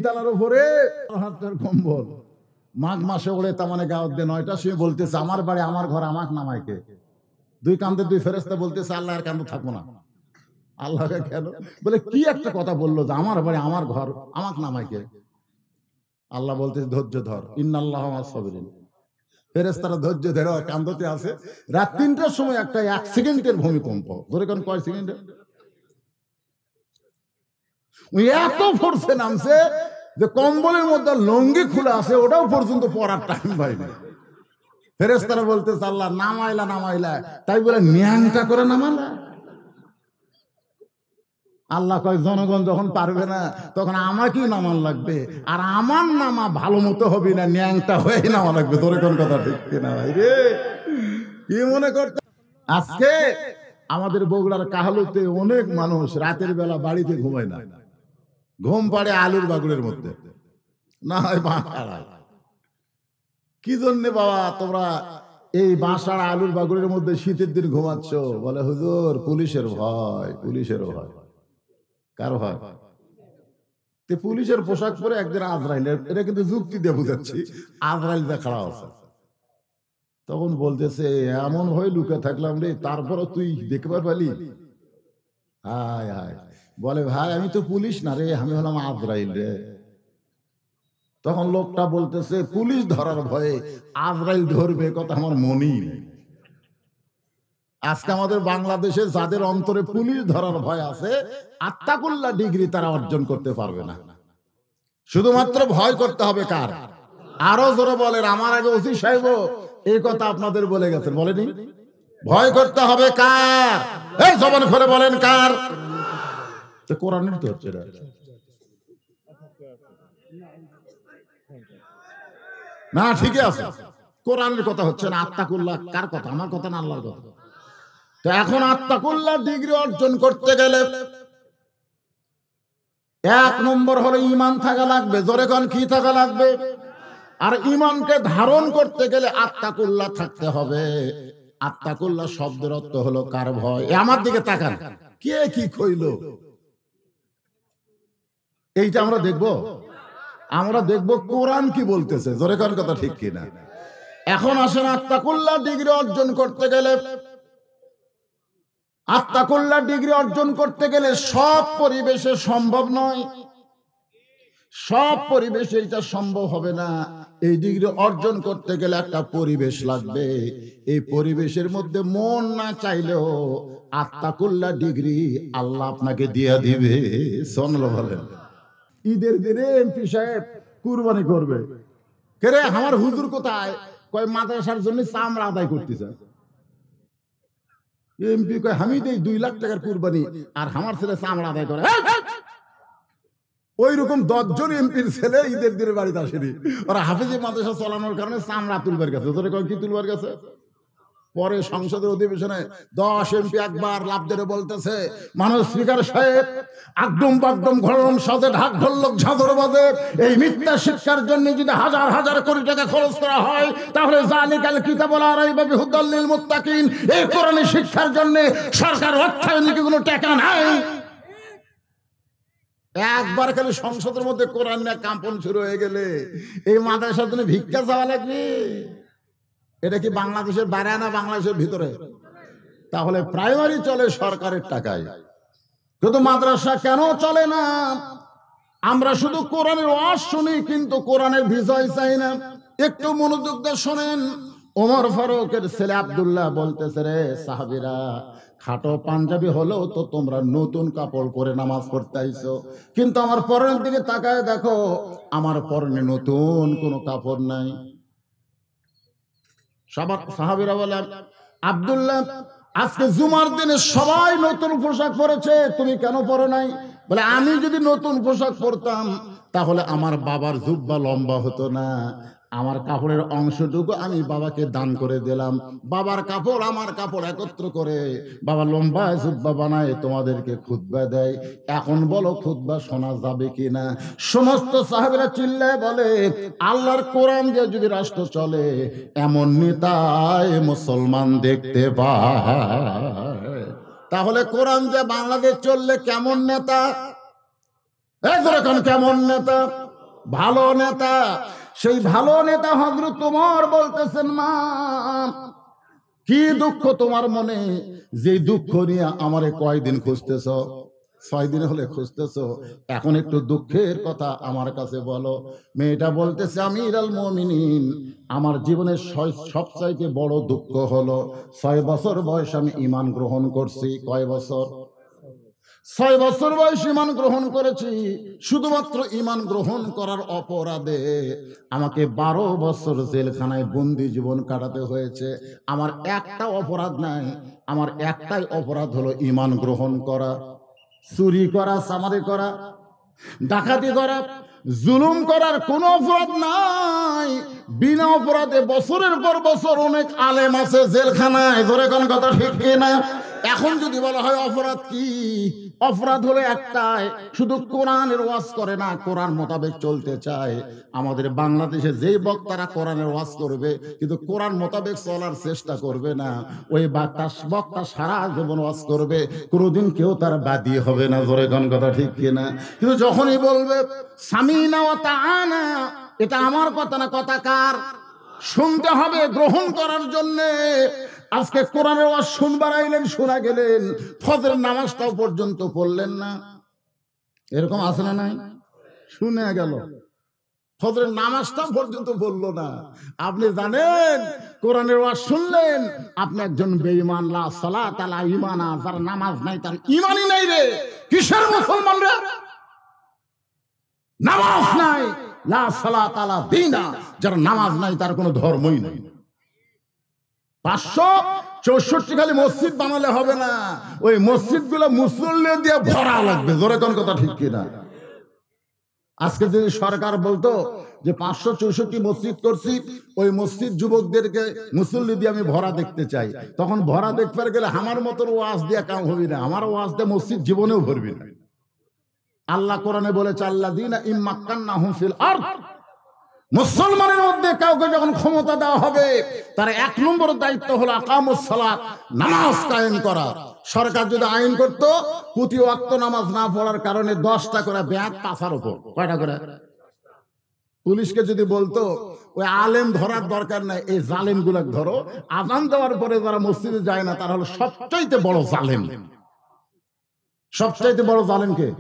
ডালার উপরে হাতের কম্বল মাঘ মাসে ওড়ে, তার মানে গাওয়াত দিয়ে 9টার সময় বলতেছে আমার বাড়ি আমার ঘর আমাকে নামাইকে। দুই কান্দে দুই ফেরেশতা বলতেছে আল্লাহর কান্দে থাকবো না। আল্লাহকে কেন বলে কি একটা কথা বললো যে আমার বাড়ি আমার ঘর আমাকে নামাইকে। আল্লাহ বলতেছে ধৈর্য ধর, ইন্নাল্লাহ মা'আস সাবিরিন। ফেরেশতারা ধৈর্য ধরে কান্দতে আছে। রাত 3টার সময় একটা 1 সেকেন্ডের ভূমিকম্প, ধরে কোন কয় সেকেন্ডে, ওই এত ফোর্সে নামছে যে কম্বলের মধ্যে লঙ্গি খোলা আছে ওটাও পর্যন্ত পরার টাইম পাইনি। ফেরেশতারা বলতেছে আল্লাহ নামাইলা তাই বলে ন্যাংটা করে নামালা। আল্লাহ কয় জনগণ যখন পারবে না তখন আমাকেই নামান লাগবে, আর আমার নামা ভালো মতো হবে না, ন্যাংটা হয়ে নামা লাগবে। তোর কোন কথা ঠিক কিনা ভাই রে? কি মনে করতে আজকে আমাদের বগুড়ার কাহালুতে অনেক মানুষ রাতের বেলা বাড়িতে ঘুমায় না, ঘুম পাড়ে আলুর বাগুড়ের মধ্যে, না হয় বাঁশাড়ায়। কি জন্য বাবা তোমরা এই বাঁশাড়া আলুর বাগুড়ের মধ্যে শীতের দিন ঘুমাচ্ছ? বলে হুজুর পুলিশের ভয়। পুলিশের ভয় কার ভয়? পুলিশের পোশাক পরে একদিন আজরাইল, এটা কিন্তু যুক্তি দিয়ে বুঝাচ্ছি, আজরাইল দেখা আছে। তখন বলতেছে এমন ভয় লুকে থাকলাম রে, তারপরও তুই দেখবার পালি? হায় হায়। বলে ভাই আমি তো পুলিশ না রে, আমি হলাম আজরাইল রে। তখন লোকটা বলতেছে পুলিশ ধরার ভয়ে আজরাইল ধরবে, কথা আমার মনেই নেই। আজকে আমাদের বাংলাদেশে যাদের অন্তরে পুলিশ ধরার ভয় আছে, আত্তাকুল্লাহ ডিগ্রি তারা অর্জন করতে পারবে না। শুধুমাত্র ভয় করতে হবে কার? আরো জোরে বলেন, আমার আগে ওসি সাহেব এই কথা আপনাদের বলে গেছেন, বলেনি? ভয় করতে হবে কার? এই জবান করে বলেন কার? তো কোরআনের তো হচ্ছে না, ঠিকই আছে, কোরআনের কথা হচ্ছে না। আত্তাকুল্লাহ কার কথা? আমার কথা না, আল্লাহর কথা। তো এখন আত্তাকুল্লাহ ডিগ্রি অর্জন করতে গেলে 1 নম্বর হলো ঈমান থাকা লাগবে। জোরে কোন কি থাকা লাগবে? আর ঈমানকে ধারণ করতে গেলে আত্তাকুল্লাহ থাকতে হবে। আত্তাকুল্লাহ শব্দের অর্থ হলো কার ভয়। আমার দিকে তাকান, কে কি কইলো এইটা আমরা দেখব কোরআন কি বলতেছে। জোরে কোন কথা ঠিক কিনা? এখন আসেন, আত্তাকুল্লাহ ডিগ্রি অর্জন করতে গেলে, আত্তাকুল্লাহ ডিগ্রি অর্জন করতে গেলে সব পরিবেশে সম্ভব নয়, সব পরিবেশে এটা সম্ভব হবে না। এই ডিগ্রি অর্জন করতে গেলে একটা পরিবেশ লাগবে। এই পরিবেশের মধ্যে মন না চাইলেও আত্তাকুল্লাহ ডিগ্রি আল্লাহ আপনাকে দিয়ে দিবে। সুবহানাল্লাহ বলেন। ঈদের দিনে এমপি সাহেব কুরবানি করবে, কে রে আমার হুজুর কোথায়? কয় মাদ্রাসার জন্য চামড়া আদায় করতেছে। এমপি কয় আমি দেই 2 লাখ টাকার কুরবানি আর আমার ছেলে চামড়া আদায় করে। ওই রকম 10 জন এমপির ছেলে ঈদের দিনে বাড়িতে আসেনি, ওরা হাফেজি মাদ্রাসা চালানোর কারণে চামড়া তুলবার গেছে। তোরে কয় কি তুলবার গেছে? পরে সংসদের অধিবেশনে 10 এমপি একবার লাভ ধরে বলতেছে, মাননীয় স্পিকার সাহেব, একদম বাগদম ঘরম সাথে ঢাক ঢোলক ঝাঁঝর বাজে এই মিথ্যা শিক্ষার জন্য যদি হাজার হাজার কোটি টাকা খরচ করা হয়, তাহলে যালিকাল কিতাবুল রাইবা ফিহি হুদাল লিল মুত্তাকিন, এই কোরআনের শিক্ষার জন্য সরকার অর্থায়নে কি কোনো টাকা নাই? একবার খালি সংসদের মধ্যে কোরআন নিয়ে কাম্পন শুরু হয়ে গেলে এই মাদ্রাসার জন্য ভিক্ষা চাওয়া লাগবে। এটা কি বাংলাদেশের বাইরে না বাংলাদেশের ভিতরে? তাহলে প্রাইমারি চলে সরকারের টাকায়, কিন্তু মাদ্রাসা কেন চলে না? আমরা শুধু কোরআনের ওয়াজ শুনি কিন্তু কোরআনের বিজয় চাই না। একটু মনোযোগ দিয়ে শোনেন। ওমর ফারুকের ছেলে আব্দুল্লাহ বলতেছে, রে সাহাবীরা, খাটো পাঞ্জাবি হলেও তো তোমরা নতুন কাপড় পরে নামাজ পড়তে আইছো, কিন্তু আমার পরনের দিকে তাকায় দেখো, আমার পরনে নতুন কোনো কাপড় নাই। সাহাবীরা বলেন, আব্দুল্লাহ, আজকে জুমার দিনে সবাই নতুন পোশাক পরেছে, তুমি কেন পরো নাই? বলে, আমি যদি নতুন পোশাক পরতাম তাহলে আমার বাবার জুব্বা লম্বা হতো না, আমার কাপড়ের অংশটুকু আমি বাবাকে দান করে দিলাম। বাবার কাপড় আমার কাপড় একত্র করে বাবা লম্বা জুব্বা বানায় তোমাদেরকে খুতবা দেয়। এখন বলো খুতবা শোনা যাবে কিনা? সমস্ত সাহাবীরা চিল্লায় বলে, আল্লাহর কোরআন দিয়ে যদি রাষ্ট্র চলে এমন নেতায় মুসলমান দেখতে পায়। তাহলে কোরআন যে বাংলাদেশ চললে কেমন নেতা? এখন কেমন নেতা? ভালো নেতা, সেই ভালো নেতা হযরত ওমর বলতেছেন, মা কি দুঃখ তোমার মনে, যে দুঃখ নিয়ে আমারে কয়দিন খুঁজতেছ? 6 দিন হলে খুঁজতেছ, এখন একটু দুঃখের কথা আমার কাছে বলো। মেয়েটা বলতেছে, আমিরুল মুমিনিন, আমার জীবনের সবচাইতে বড় দুঃখ হলো 6 বছর বয়সে আমি ঈমান গ্রহণ করছি। কয় বছর? 6 বছর বয়স ঈমান গ্রহণ করেছি। শুধুমাত্র ঈমান গ্রহণ করার অপরাধে আমাকে 12 বছর জেলখানায় বন্দি জীবন কাটাতে হয়েছে। আমার একটা অপরাধ নাই, আমার একটাই অপরাধ হলো ঈমান গ্রহণ করা। চুরি করা, চামারি করা, ডাকাতি করা, জুলুম করার কোনো অপরাধ নাই। বিনা অপরাধে বছরের পর বছর অনেক আলেম আছে জেলখানায়। ধরে কোন কথা ঠিক কিনা? এখন যদি বলা হয় অপরাধ কি, অপরাধ হলো একটাই, শুধু কোরআনের ওয়াজ করে না, কোরআন মোতাবেক চলতে চায়। আমাদের বাংলাদেশে যেই বক্তারা কোরআনের ওয়াজ করবে কিন্তু কোরআন মোতাবেক চলার চেষ্টা করবে না, ওই বক্তা সারা জীবন ওয়াজ করবে, কোনোদিন কেউ তার বাদী হবে না। ধরে কোন কথা ঠিক কিনা? কিন্তু যখনই বলবে সামিনা ওয়া তাআনা, এটা আমার কথা না, কথা কার? শুনতে হবে গ্রহণ করার জন্য। আজকে কোরআনের ওয়াজ শুনবার আইলেন, শোনা গেলেন, ফজরের নামাজটাও পর্যন্ত পড়লেন না। এরকম আছে না নাই? শুনে গেল, ফজরের নামাজটাও পর্যন্ত পড়লো না। আপনি জানেন কোরআনের ওয়াজ শুনলেন, আপনি একজন বেঈমান। লা সালাত আলা ঈমানা, যার নামাজ নাই তার ঈমানই নাই রে। কিসের মুসলমান রে? নামাজ নাই। লা সালাত আলা দীনা, যার নামাজ নাই তার কোনো ধর্মই নাই। 564 খালি মসজিদ বানালে হবে না, ওই মসজিদগুলো মুসল্লি দিয়ে ভরা লাগবে। জোরে কোন কথা ঠিক কিনা? আজকে যদি সরকার বলতো যে 564 মসজিদ করছি, ওই মসজিদ যুবকদেরকে মুসল্লি দিয়ে আমি ভরা দেখতে চাই, তখন ভরা দেখতে গেলে আমার মতো ওয়াজ দিয়ে কাম হবি না, আমার ওয়াজ দিয়ে মসজিদ জীবনেও ভরবি না। আল্লাহ কোরআনে বলেছে, আল্লাযীনা ইম্মাক্কান্নাহুম ফিল আরদ, মুসলমানের মধ্যে কাউকে যখন ক্ষমতা দেওয়া হবে তার 1 নম্বর দায়িত্ব হলো আকামুস সালাত, নামাজ কায়েম করা। সরকার যদি আইন করত প্রতি ওয়াক্ত নামাজ না পড়ার কারণে 10টা করে ব্যাট পাছার উপর, কয়টা করে? পুলিশকে যদি বলতো ওই আলেম ধরার দরকার নাই, এই জালেম গুলা ধরো, আজান দেওয়ার পরে যারা মসজিদে যায় না তারা হলো সবচাইতে বড় জালেম। সবচাইতে বড় জালেম কে?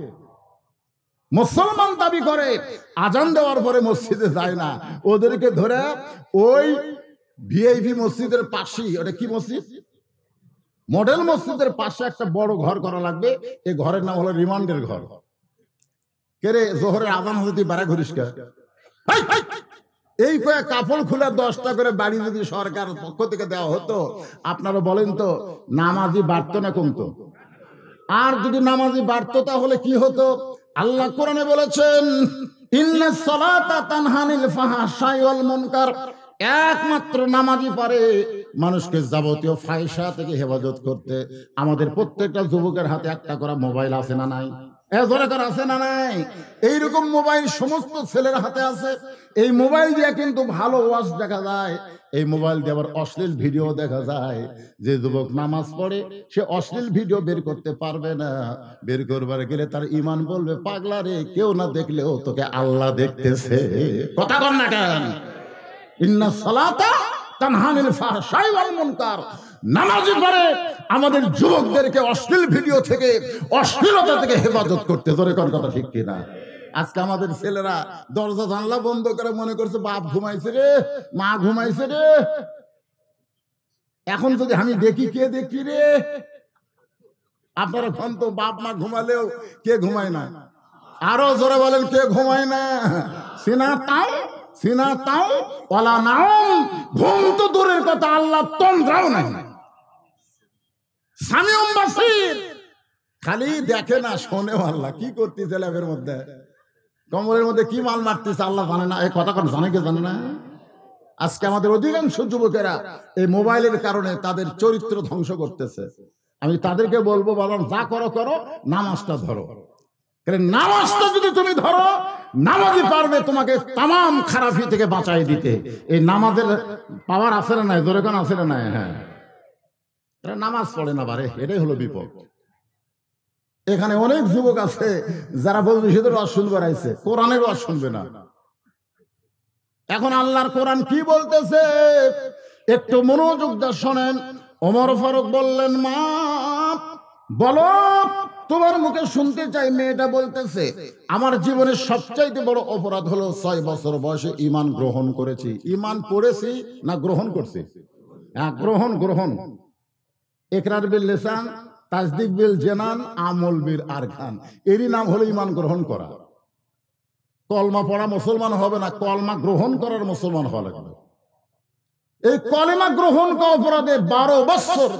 মুসলমান দাবি করে, আজান দেওয়ার পরে মসজিদে যায় না, ওদেরকে ধরে ওই ভিআইপি মসজিদের পাশেই, ওটা কি মসজিদ, মডেল মসজিদের পাশে একটা বড় ঘর করা লাগবে। এই ঘরের নাম হলো রিমান্ডের ঘর। কে রে, জোহরের আজান হতে বাড়া ঘুরিস কে? এই কয়েক কাপড় খুলে 10টা করে বাড়ি যদি সরকার পক্ষ থেকে দেওয়া হতো, আপনারা বলেন তো নামাজি বাড়তো না কমতো? আর যদি নামাজি বাড়তো তাহলে কি হতো? আল্লাহ কোরআনে বলেছেন, ইন্নাস সালাতা তানহা আনিল ফাহশাই ওয়াল মুনকার, একমাত্র নামাজি পারে মানুষকে যাবতীয় ফাহিশা থেকে হেফাজত করতে। আমাদের প্রত্যেকটা যুবকের হাতে একটা করে মোবাইল আছে না নাই? আছে না নাই? এইরকম মোবাইল সমস্ত ছেলের হাতে আছে। এই মোবাইল দিয়ে কিন্তু ভালো ওয়াজ দেখা যায়, এই মোবাইল দিয়ে আবার অশ্লীল ভিডিও দেখা যায়। যে যুবক নামাজ পড়ে সে অশ্লীল ভিডিও বের করতে পারবে না। বের করবার গেলে তার ঈমান বলবে, পাগলা রে, কেউ না দেখলেও তোকে আল্লাহ দেখতেছে। কথা বল না কেন? ইন্নাস সালাতা তানহা আনিল ফাহশাই ওয়াল মুনকার, নামাজি পারে আমাদের যুবকদেরকে অশ্লীল ভিডিও থেকে, অশ্লীলতা থেকে হেফাজত করতে। ধরে কোন কথা ঠিক কিনা? আজকে আমাদের ছেলেরা দরজা জানলা বন্ধ করে মনে করছে বাপ ঘুমাইছে রে, মা ঘুমাইছে রে। এখন যদি আমি দেখি, কে দেখি রে? আপনারা তো বাপ মা ঘুমালেও কে ঘুমায় না? আরো জোরে বলেন, কে ঘুমায় না? সিনা তাও ওয়ালা নাও, ঘুম তো দূরের কথা, আল্লাহ তন্দ্রাও নাই। সামিউম বাসীর, খালি দেখে না, শোনেও। আল্লাহ কি করতেছে ল্যাবের মধ্যে, কমরের মধ্যে কি মাল মারতেছে আল্লাহ জানে না। এই কথা কোনো জানে, কে জানে না? আজকে আমাদের অধিকাংশ যুবকেরা এই মোবাইলের কারণে তাদের চরিত্র ধ্বংস করতেছে। আমি তাদেরকে বলবো, বাবা যা করো করো, নামাজটা ধরো। নামাজটা যদি তুমি ধরো, নামাজই পারবে তোমাকে তামাম খারাপি থেকে বাঁচাই দিতে। এই নামাজের পাওয়ার আছে না নাই? জোরে কোন আছে না নাই? হ্যাঁ, নামাজ পড়ে না বারে, এটাই হলো বিপদ। এখানে অনেক যুবক আছে যারা বলবে শুধু রস শুনবে, রাইছে কোরআনের রস শুনবে না। এখন আল্লাহর কোরআন কি বলতেছে একটু মনোযোগ দিয়ে শোনেন। ওমর ফারুক বললেন, মা বলো, তোমার মুখে শুনতে চাই। মেয়েটা বলতেছে, আমার জীবনের সবচাইতে বড় অপরাধ হলো 6 বছর বয়সে ঈমান গ্রহণ করেছি। ঈমান পড়েছি না গ্রহণ করছি? গ্রহণ গ্রহণ। ইকরার বিল লিসান, তাসদিক বিল জানান, আমল বিল আরকান, এরই নাম হলো ঈমান গ্রহণ করা। কলমা পড়া মুসলমান হবে না, কলমা গ্রহণ করার মুসলমান হওয়া লাগবে। এই কলেমা গ্রহণ করা অপরাধে 12 বছর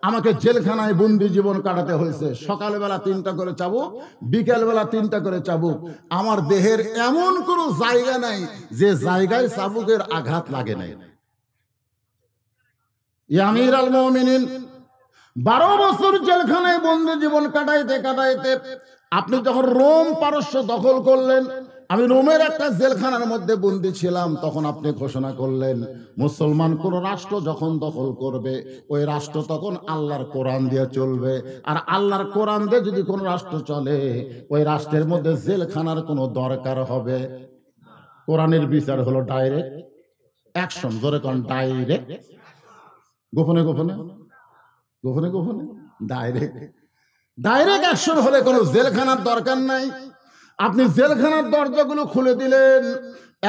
আমাকে জেলখানায় বন্দি জীবন কাটাতে হয়েছে। সকালবেলা 3টা করে চাবুক, বিকেলবেলা 3টা করে চাবুক। আমার দেহের এমন কোনো জায়গা নাই যে জায়গায় চাবুকের আঘাত লাগে নাই। আমির আল মুমিনিন 12 বছর জেলখানায় বন্দি জীবন কাটাইতে কাটাইতে আপনি যখন রোম পারস্য দখল করলেন, আমি রোমের একটা জেলখানার মধ্যে বন্দী ছিলাম, তখন আপনি ঘোষণা করলেন মুসলমান কোন রাষ্ট্র যখন দখল করবে ওই রাষ্ট্র তখন আল্লাহর কোরআন দিয়ে চলবে, আর আল্লাহর কোরআন দিয়ে যদি কোন রাষ্ট্র চলে ওই রাষ্ট্রের মধ্যে জেলখানার কোনো দরকার হবে। কোরআনের বিচার হলো ডাইরেক্ট অ্যাকশন। জোরে কোন ডাইরেক্ট, গোপনে গোপনে গোপনে গোপনে ডাইরেক্ট। ডাইরেক্ট অ্যাকশন হলে কোনো জেলখানার দরকার নাই। আপনি জেলখানার দরজাগুলো খুলে দিলেন।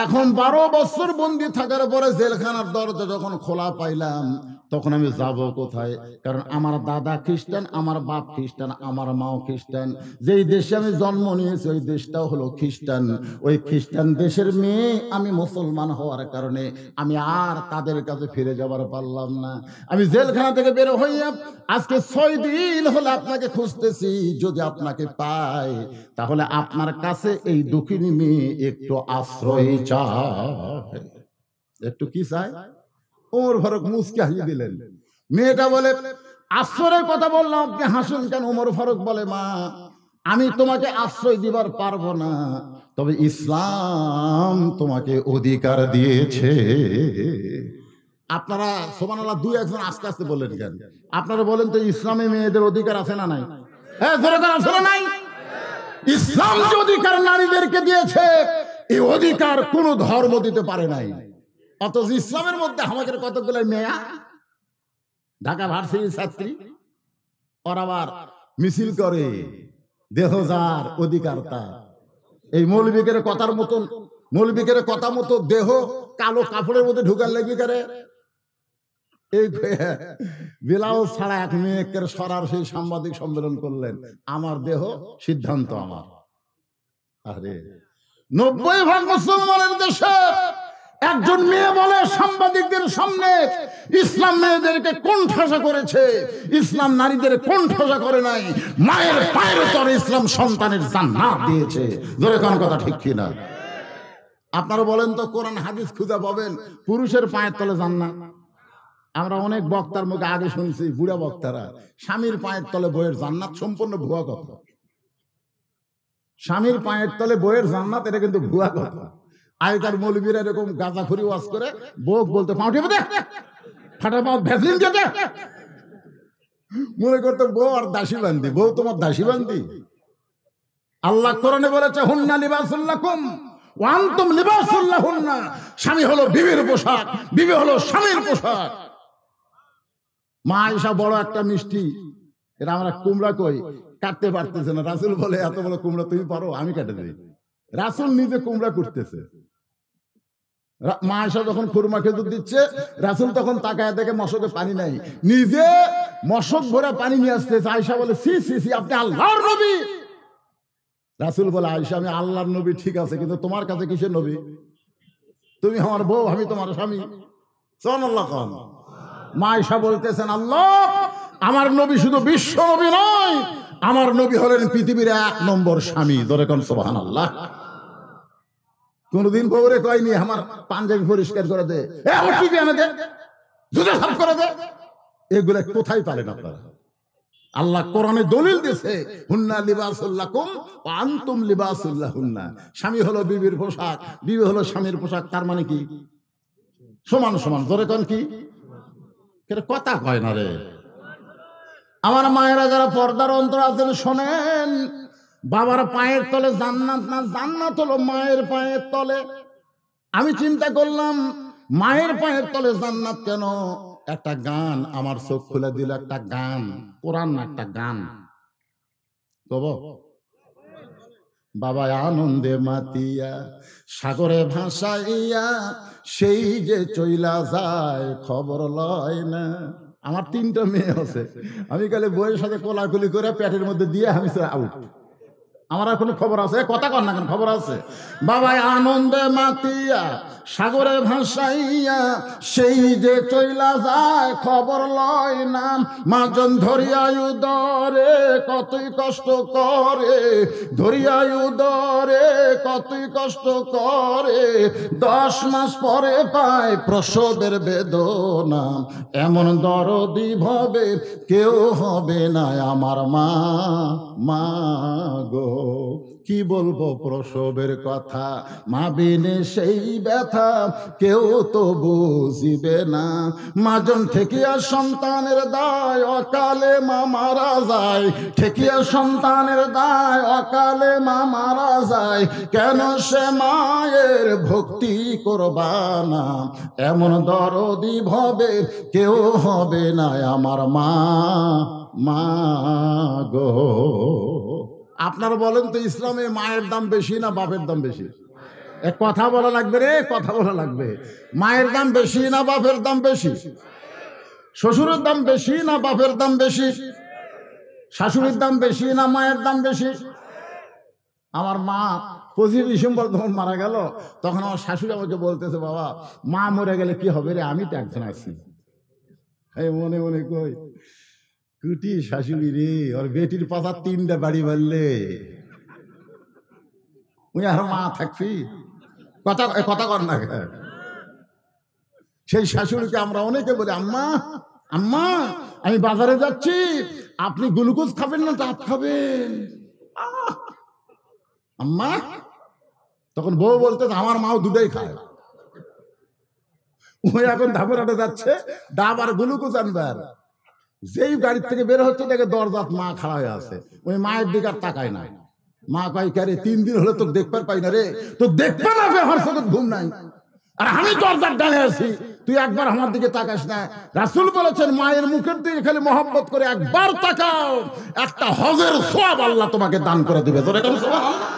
এখন 12 বছর বন্দী থাকার পরে জেলখানার দরজা যখন খোলা পাইলাম, তখন আমি যাব কোথায়? কারণ আমার দাদা খ্রিস্টান, আমার বাপ খ্রিস্টান, আমার মাও খ্রিস্টান। যেই দেশে আমি জন্ম নিয়েছি ওই দেশটাও হলো খ্রিস্টান। ওই খ্রিস্টান দেশের মেয়ে আমি মুসলমান হওয়ার কারণে আমি আর তাদের কাছে ফিরে যাবার পারলাম না। আমি জেলখানা থেকে বের হইয়া আজকে 6 দিন হলো আপনাকে খুঁজতেছি। যদি আপনাকে পাই তাহলে আপনার কাছে এই দুঃখিনী মেয়ে একটু আশ্রয় চায়। একটু কি চায়? ওমর ফারুক মুচকি হাসি দিলেন। মেয়েটা বলে, আশ্রয়ের কথা বললাম, আপনি হাসুন কেন? ওমর ফারুক বলে, মা আমি তোমাকে আশ্রয় দিবার পারবো না, তবে ইসলাম তোমাকে অধিকার দিয়েছে। আপনারা সুবহানাল্লাহ 2-1 আস্তে আস্তে বললেন কেন? আপনারা বলেন তো ইসলামে মেয়েদের অধিকার আছে না নাই? হ্যাঁ, দরকার আছে না নাই? ইসলাম যে অধিকার নারীদেরকে দিয়েছে, এই অধিকার কোন ধর্ম দিতে পারে নাই। অথচ ইসলামের মধ্যে আমাদের কতগুলো মেয়া ঢাকা ভার্সিটির ছাত্রী, ওর আবার মিছিল করে দেহ যার অধিকার তার। এই মৌলবীদের কথার মতন, মৌলবীদের কথা মতো দেহ কালো কাপড়ের মধ্যে ঢুকার লেগে করে। এই ব্লাউজ ছাড়া এক মেয়েকে সরার সেই সাংবাদিক সম্মেলন করলেন, আমার দেহ সিদ্ধান্ত আমার। আরে 90% মুসলমানের দেশে একজন মেয়ে বলে সাংবাদিকদের সামনে ইসলাম মেয়েদেরকে কোণঠাসা করেছে, ইসলাম নারীদের কোণঠাসা করে নাই। মায়ের পায়ের তলে ইসলাম সন্তানের জান্নাত দিয়েছে। জোরে কোন কথা ঠিক কিনা? আপনারা বলেন তো, কোরআন হাদিস খুঁজে পাবেন পুরুষের পায়ের তলে জান্নাত? আমরা অনেক বক্তার মুখে আগে শুনছি, বুড়া বক্তারা, স্বামীর পায়ের তলে বইয়ের জান্নাত। সম্পূর্ণ ভুয়া কথা। স্বামীর পায়ের তলে বইয়ের জান্নাত, এটা কিন্তু ভুয়া কথা। আগেকার মৌলবীরা এরকম গাঁজাখুরি ওয়াজ করে বউ বলতে ফাটা পাও ভ্যাসলিন কেটে মনে করতে বউ আর দাসী বান্দি। বউ তোমার দাসী বান্দি? আল্লাহ কোরআনে বলেছে, হুন্না লিবাসুল লাকুম ওয়া আনতুম লিবাসুল লাহুন্না। স্বামী হলো বিবির পোশাক, বিবি হলো স্বামীর পোশাক। মা আয়েশা বড় একটা মিষ্টি, এটা আমরা কুমড়া কই, কাটতে পারতেছে না। রাসূল বলে, এত বড় কুমড়া তুমি পারো, আমি কেটে দিই। রাসূল নিজে কুমড়া করতেছে। মা আয়েশা যখন খুরমা খেজুর দিচ্ছে, রাসূল তখন তাকায় দেখে মশকে পানি নাই, নিজে মশক ভরা পানি নিয়ে আসতেছে। আয়েশা বলে, সি সি সি, আপনি আল্লাহর নবী। রাসূল বলে, আয়েশা আমি আল্লাহর নবী ঠিক আছে, কিন্তু তোমার কাছে কিসের নবী? তুমি আমার বউ, আমি তোমার স্বামী। সুবহানাল্লাহ। মা আয়েশা বলতেছেন, আল্লাহ আমার নবী শুধু বিশ্ব নবী নয়, আমার নবী হলেন পৃথিবীর 1 নম্বর স্বামী। ধরে কোন সুবহানাল্লাহ। কোনদিন বউরে কয়নি আমার পাঞ্জাবি পরিষ্কার করে দে, জুতা সাফ করে দে। এগুলা কোথায় পারেন আপনারা? আল্লাহ কোরআনে দলিল দিয়েছে, হুন্না লিবাসুল লাকুম ওয়া আনতুম লিবাসুল লাহুন্না। স্বামী হলো বিবির পোশাক, বিবি হলো স্বামীর পোশাক। তার মানে কি? সমান সমান। ধরে কোন কি কথা কয় না রে আমার মায়েরা, যারা পর্দার অন্তর আছেন শোনেন। বাবার পায়ের তলে জান্নাত না, জান্নাত হলো মায়ের পায়ের তলে। আমি চিন্তা করলাম মায়ের পায়ের তলে জান্নাত কেন? একটা গান আমার চোখ খুলে দিল, একটা গান, কোরআন না, একটা গান। কব বাবা আনন্দে মাতিয়া সাগরে ভাসাইয়া সেই যে চইলা যায় খবর লয় না। আমার 3টা মেয়ে আছে, আমি কালে বইয়ের সাথে কোলাকুলি করে পেটের মধ্যে দিয়ে আমি আউট। আমার আর কোনো খবর আছে? কথা কর না কেন, খবর আছে। বাবাই আনন্দে মাতিয়া সাগরে ভাসাইয়া সেই যে চইলা যায় খবর লয় না। মাজন ধরিয়ায় উদরে কতই কষ্ট করে, ধরিয়ায় উদরে কতই কষ্ট করে, 10 মাস পরে পায় প্রসবের বেদনা। এমন দরদি ভবে কেউ হবে না আমার মা, মা গো। কি বলবো প্রসবের কথা, মা বিনে সেই ব্যথা কেউ তো বুঝিবে না। মাজন ঠেকিয়া সন্তানের দায় অকালে মা মারা যায়, ঠেকিয়া সন্তানের দায় অকালে মা মারা যায়। কেন সে মায়ের ভক্তি করবা না? এমন দরদি ভবে কেউ হবে না আমার মা, মা গো। আপনারা বলেন তো, ইসলামে মায়ের দাম বেশি না বাপের দাম বেশি? কথা বলা লাগবে রে, কথা বলা লাগবে। মায়ের দাম বেশি না বাপের দাম বেশি? শ্বশুরের দাম বেশি না বাপের দাম বেশি? শাশুড়ির দাম বেশি না মায়ের দাম বেশি? আমার মা 25 ডিসেম্বর যখন মারা গেল, তখন আমার শাশুড়ি আমাকে বলতেছে, বাবা মা মরে গেলে কি হবে রে, আমি তো একজন আছি। মনে মনে কই, কুটি শাশুড়ি রে, ওর বেটির পাশা 3টা বাড়ি মারলে ওই আর মা থাকবি? কথা কথা কর না। সেই শাশুড়িকে আমরা অনেকে বলি, আম্মা আম্মা আমি বাজারে যাচ্ছি, আপনি গ্লুকোজ খাবেন না ডাব খাবেন? আম্মা। তখন বউ বলতে আমার মাও দুটাই খায়। ওই এখন ধাপের হাটে যাচ্ছে, ডাব আর গ্লুকোজ আনবার। যেই গাড়ির থেকে বের হচ্ছে দেখে দরজাত মা খাড়া হয়ে আছে, ওই মায়ের দিকে আর তাকায় নাই। মা কয়, কে রে 3 দিন হলে তোকে দেখবার পাই না রে, তো দেখবে না, আমার সাথে ঘুম নাই, আর আমি দরজার ডানে আছি, তুই একবার আমার দিকে তাকাস না। রাসূল বলেছেন, মায়ের মুখের দিকে খালি মহব্বত করে একবার তাকাও, একটা হজের সওয়াব আল্লাহ তোমাকে দান করে দিবে। তোর এখন সুবহানাল্লাহ।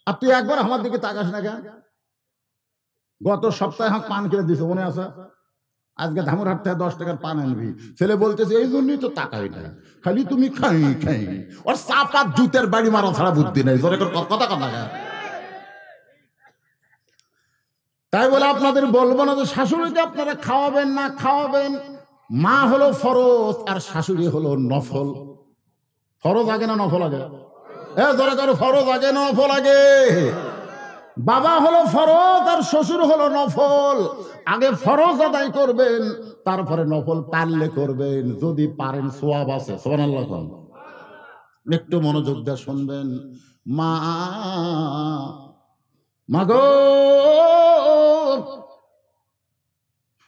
আর তুই একবার আমার দিকে তাকাস না কেন? গত সপ্তাহে আমাকে পান কিনে দিছে, মনে আছে? আজকে ধামুরহাট থেকে 10 টাকার পান আনবি। ছেলে বলতেছে, এই জন্যই তো তাকাই না, খালি তুমি খাই খাই। ওর চাপা জুতের বাড়ি মারা ছাড়া বুদ্ধি নেই। কথা কথা। তাই বলে আপনাদের বলবো না যে শাশুড়িকে আপনারা খাওয়াবেন না খাওয়াবেন। মা হলো ফরজ আর শাশুড়ি হলো নফল। ফরজ আগে না নফল আগে? ধরে করো, ফরজ আগে না নফল আগে? বাবা হলো ফরজ আর শ্বশুর হলো নফল। আগে ফরজ আদায় করবেন, তারপরে নফল পারলে করবেন, যদি পারেন সওয়াব আছে। সুবহানাল্লাহ। একটু মনোযোগ দিয়ে শুনবেন। মা মাগো,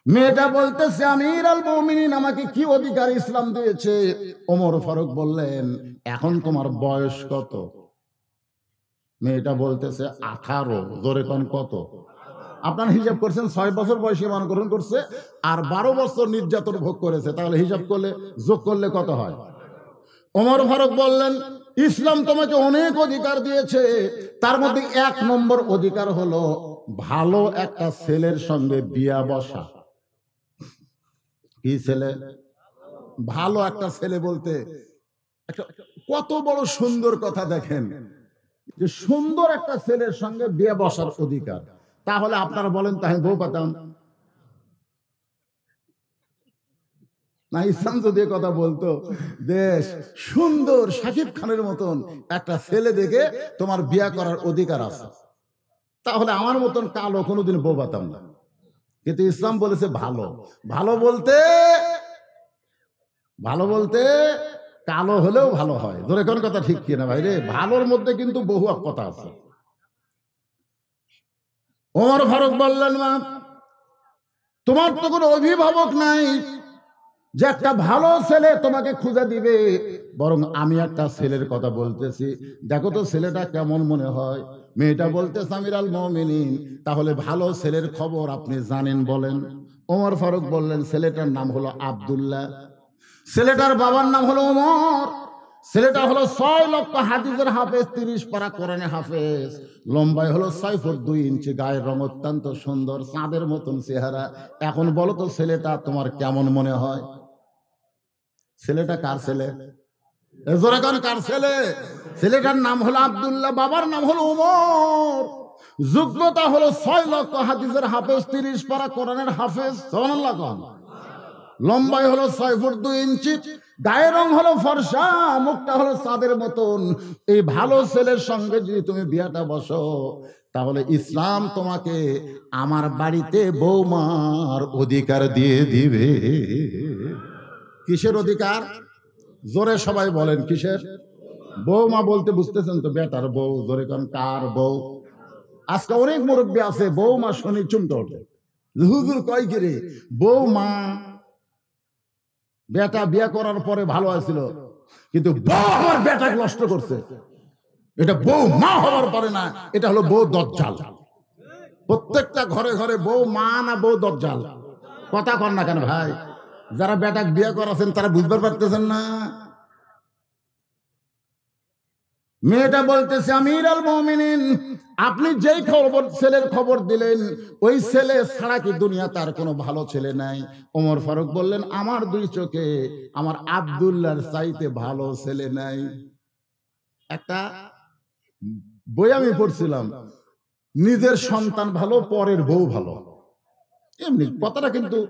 মেয়েটা বলতেছে, আমির আল মুমিনিন আমাকে কি অধিকার ইসলাম দিয়েছে? ওমর ফারুক বললেন, এখন তোমার বয়স কত? মেয়েটা বলতেছে 18। জোরে কোন কত? আপনারা হিসাব করছেন 6 বছর বয়সে মানুষ গ্রহণ করছে আর 12 বছর নির্যাতন ভোগ করেছে, তাহলে হিসাব করলে যোগ করলে কত হয়? ওমর ফারুক বললেন, ইসলাম তোমাকে অনেক অধিকার দিয়েছে, তার মধ্যে 1 নম্বর অধিকার হলো ভালো একটা ছেলের সঙ্গে বিয়া বসা। কি ছেলে? ভালো একটা ছেলে বলতে কত বড় সুন্দর কথা দেখেন, যে সুন্দর একটা ছেলের সঙ্গে বিয়ে বসার অধিকার। তাহলে আপনারা বলেন, তাই বউ পাতাম না? ইসলাম যদি কথা বলতো, দেশ সুন্দর শাকিব খানের মতন একটা ছেলে দেখে তোমার বিয়ে করার অধিকার আছে, তাহলে আমার মতন কালো কোনোদিন বউ পাতাম না। কিন্তু ইসলাম বলেছে ভালো। ভালো বলতে কালো হলেও ভালো হয়। ধরে কোন কথা ঠিক কিনা ভাই রে? ভালোর মধ্যে কিন্তু বহু কথা আছে। ওমর ফারুক বললেন, মা তোমার তো কোনো অভিভাবক নাই যে একটা ভালো ছেলে তোমাকে খুঁজে দিবে, বরং আমি একটা ছেলের কথা বলতেছি, দেখো তো ছেলেটা কেমন মনে হয়। মেয়েটা বলতে আমিরাল মুমিনিন, তাহলে ভালো ছেলের খবর আপনি জানেন বলেন। ওমর ফারুক বললেন, ছেলেটার নাম হলো আব্দুল্লাহ, ছেলেটার বাবার নাম হলো ওমর, ছেলেটা হলো 6 লক্ষ হাদিসের হাফেজ, 30 পারা কোরআনে হাফেজ, লম্বায় হলো 6 ফুট 2 ইঞ্চি, গায়ের রং অত্যন্ত সুন্দর, চাঁদের মতন চেহারা। এখন বলো তো ছেলেটা তোমার কেমন মনে হয়? ছেলেটা কার ছেলে? কার ছেলে? ছেলেটার নাম হলো আব্দুল্লাহ, বাবার নাম হলো ওমর, যোগ্যতা হলো 6 লক্ষ হাদিসের হাফেজ, 30 পারা কোরআনের হাফেজ, সুবহানাল্লাহ। লম্বায় হলো 6 ফুট 2 ইঞ্চি, গায়ের রং হলো ফর্সা, মুখটা হলো চাঁদের মতন। এই ভালো ছেলের সঙ্গে যদি তুমি বিয়াটা বসো, তাহলে ইসলাম তোমাকে আমার বাড়িতে বৌমার অধিকার দিয়ে দিবে। কিসের অধিকার? জোরে সবাই বলেন, কিসের? বৌমা বলতে বুঝতেছেন তো, বেটার বউ। জোরে কোন কার বউ? আজকে অনেক মুরব্বী আছে বৌমা শুনি চুমটা ওঠে, হুজুর কয় কি রে বৌমা? বেটা বিয়ে করার পরে ভালো আছিল, কিন্তু বউ আমার বেটাকে নষ্ট করছে। এটা বউ মা হওয়ার পরে না, এটা হলো বউ দজ্জাল। প্রত্যেকটা ঘরে ঘরে বউ মা না বউ দজ্জাল? কথা কন না কেন ভাই? যারা বেটাকে বিয়ে করাছেন তারা বুঝতে পারতেছেন না। মেয়েটা বলতেছে, আমিরাল মুমিনিন, আপনি যেই খবর ছেলের খবর দিলেন, ওই ছেলে ছাড়া কি দুনিয়া তার কোনো ভালো ছেলে নাই? ওমর ফারুক বললেন, আমার 2 চোখে আমার আব্দুল্লাহর চাইতে ভালো ছেলে নাই। একটা বই আমি পড়ছিলাম, নিজের সন্তান ভালো, পরের বউ ভালো। এমনি কথাটা কিন্তু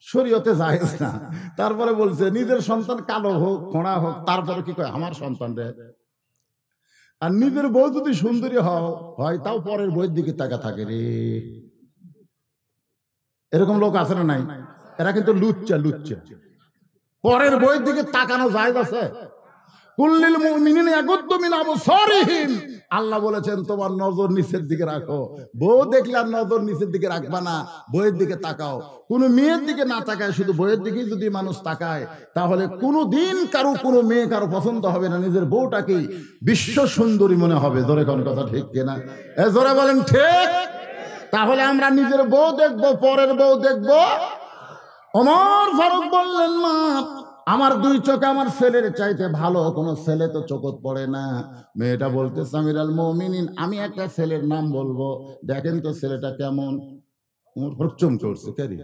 শরীয়তে জায়েজ না। তারপরে বলছে নিজের সন্তান কালো হোক, খোঁড়া হোক, তারপরে কি কয় আমার সন্তান রে। আর নিজের বউ যদি সুন্দরী হয়, তাও পরের বউয়ের দিকে তাকা থাকে রে। এরকম লোক আছে না নাই? এরা কিন্তু লুচ্চা। পরের বউয়ের দিকে তাকানো জায়েজ আছে? কুল্লিল মুমিনিনা ইয়াগুদ্দু মিন আবসারিহিম, আল্লাহ বলেছেন তোমার নজর নিচের দিকে রাখো। বউ দেখলে আর নজর নিচের দিকে রাখবা না, বউয়ের দিকে তাকাও। কোন মেয়ের দিকে না তাকায়, শুধু বউয়ের দিকেই যদি মানুষ তাকায়, তাহলে কোনো দিন কোনো মেয়ে কারো পছন্দ হবে না। নিজের বউটাকে বিশ্ব সুন্দরী মনে হবে। জোরে কোন কথা ঠিক কিনা? জোরে বলেন ঠিক। তাহলে আমরা নিজের বউ দেখবো, পরের বউ দেখবো? ওমর ফারুক বললেন, মা আমার 2 চোখে আমার ছেলের চাইতে ভালো কোনো ছেলে তো চোখত পড়ে না। মেয়েটা বলতে, আমিরাল মুমিনিন, আমি একটা ছেলের নাম বলবো, দেখেন তো ছেলেটা কেমন। ওমর ফারুক চমকে উঠছে, কে রে?